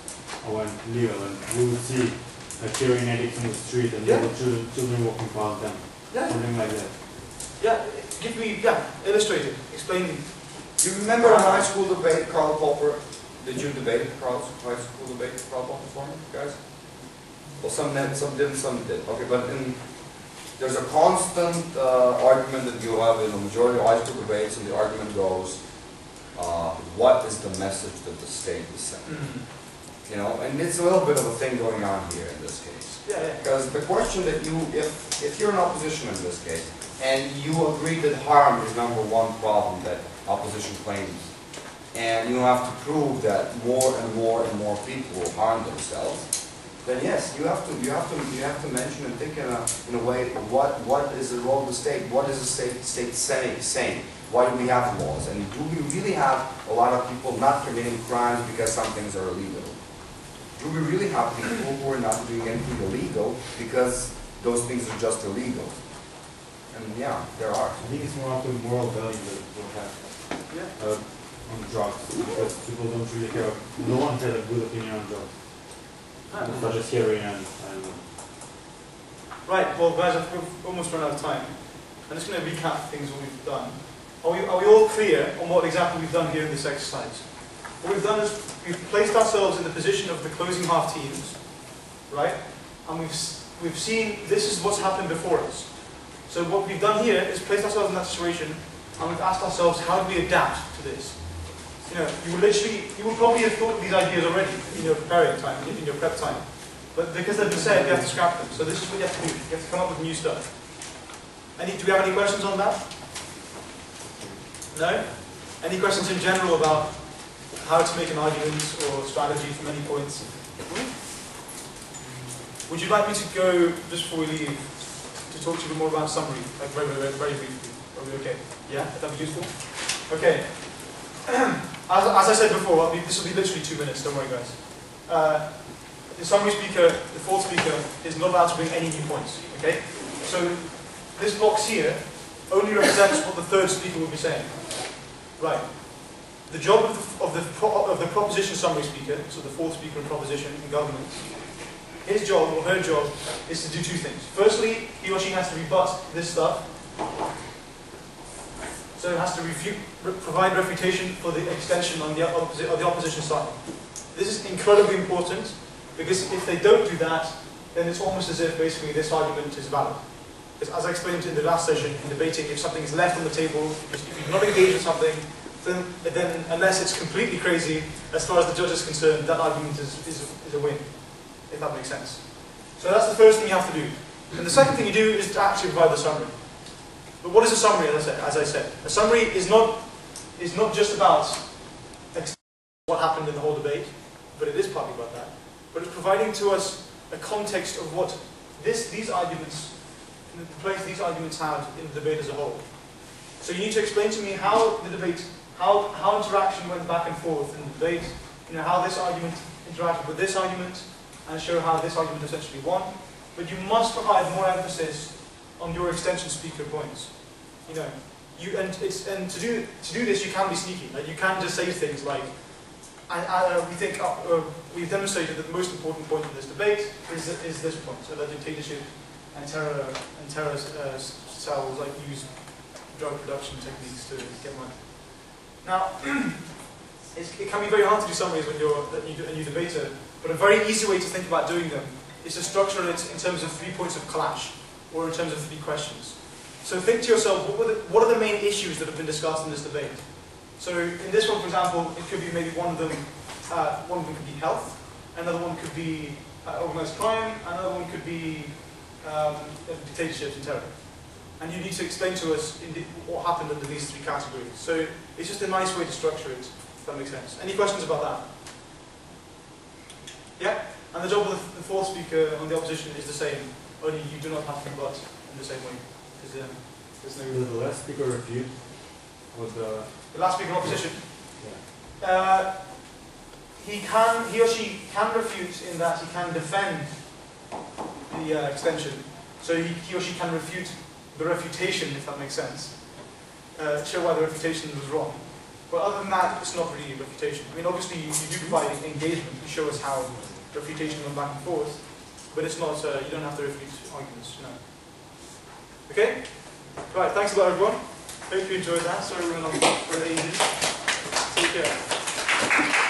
went legal, and we would see heroin addicts on the street and little children walking past them. Yeah. Something like that. Yeah, illustrate it. Explain. Do you remember in high school debate, Karl Popper? Did you debate at high school debate, Karl Popper, for me, guys? Well, some did, some did. Okay, but there's a constant argument that you have in the majority of high school debates, and the argument goes, what is the message that the state is sending? You know, and it's a little bit of a thing going on here in this case. Because the question that if you're in opposition in this case, and you agree that harm is #1 problem that opposition claims, and you have to prove that more and more and more people will harm themselves, then yes, you have to mention and think in a way what is the role of the state? What is the state saying? Why do we have laws? And do we really have a lot of people not committing crimes because some things are illegal? Do we really have people who are not doing anything illegal because those things are just illegal? And yeah, there are. I think it's more of the moral value that people have on drugs, because people don't really care. No one has a good opinion on drugs, such as heroin and Right, well guys, we've almost run out of time. I'm just going to recap things what we've done. Are we all clear on what exactly we've done here in this exercise? What we've done is we've placed ourselves in the position of the closing half teams, right? And we've seen this is what's happened before us. So what we've done here is placed ourselves in that situation, and we've asked ourselves, how do we adapt to this? You know, you will probably have thought of these ideas already in your preparing time, in your prep time. But because they've been said, you have to scrap them. So this is what you have to do. You have to come up with new stuff. Do we have any questions on that? No? Any questions in general about how to make an argument or strategy from any points? Would you like me to go, just before we leave, to talk to you more about summary, like very briefly? Are we okay? Yeah? Would that be useful? Okay. As I said before, this will be literally 2 minutes, don't worry guys. The summary speaker, the fourth speaker, is not allowed to bring any new points, okay? So this box here only represents what the third speaker will be saying. Right. The job of the proposition summary speaker, so the fourth speaker in proposition in government, his job or her job is to do two things. Firstly, he or she has to rebut this stuff. So it has to provide refutation for the extension on the opposition side. This is incredibly important because if they don't do that, then it's almost as if basically this argument is valid. Because as I explained in the last session, in debating, if something is left on the table, if you're not engaged in something, then unless it's completely crazy, as far as the judge is concerned, that argument is a win, if that makes sense. So that's the first thing you have to do. And the second thing you do is to actually provide the summary. But what is a summary, as I said? A summary is not just about what happened in the whole debate, but it is partly about that. But it's providing to us a context of what these arguments, the place these arguments had in the debate as a whole. So you need to explain to me how the debate, how interaction went back and forth in the debate, how this argument interacted with this argument, and show how this argument essentially won. But you must provide more emphasis on your extension speaker points. And to do this, you can be sneaky. Like you can just say things like, we've demonstrated that the most important point in this debate is this point, so that dictatorship and terror cells like use drug production techniques to get money. Now, it can be very hard to do summaries when you're a new debater, but a very easy way to think about doing them is to structure it in terms of 3 points of clash, or in terms of 3 questions. So think to yourself, what are the main issues that have been discussed in this debate? So in this one, for example, it could be maybe one of them could be health, another one could be organized crime, another one could be dictatorships and terror. And you need to explain to us what happened under these three categories. So it's just a nice way to structure it, if that makes sense. Any questions about that? Yeah? And the job of the fourth speaker on the opposition is the same, only you do not have to rebut in the same way. There's no... Does the last speaker refute? The last speaker in opposition? Yeah. He or she can refute in that he can defend the extension. So he or she can refute the refutation, if that makes sense. Show why the refutation was wrong. But other than that, it's not really a refutation. I mean, obviously you do provide engagement. You show us how refutation went back and forth. But it's not, you don't have to refute arguments, no. Okay? Right, thanks a lot everyone. Hope you enjoyed that. Sorry we went on for ages. Take care.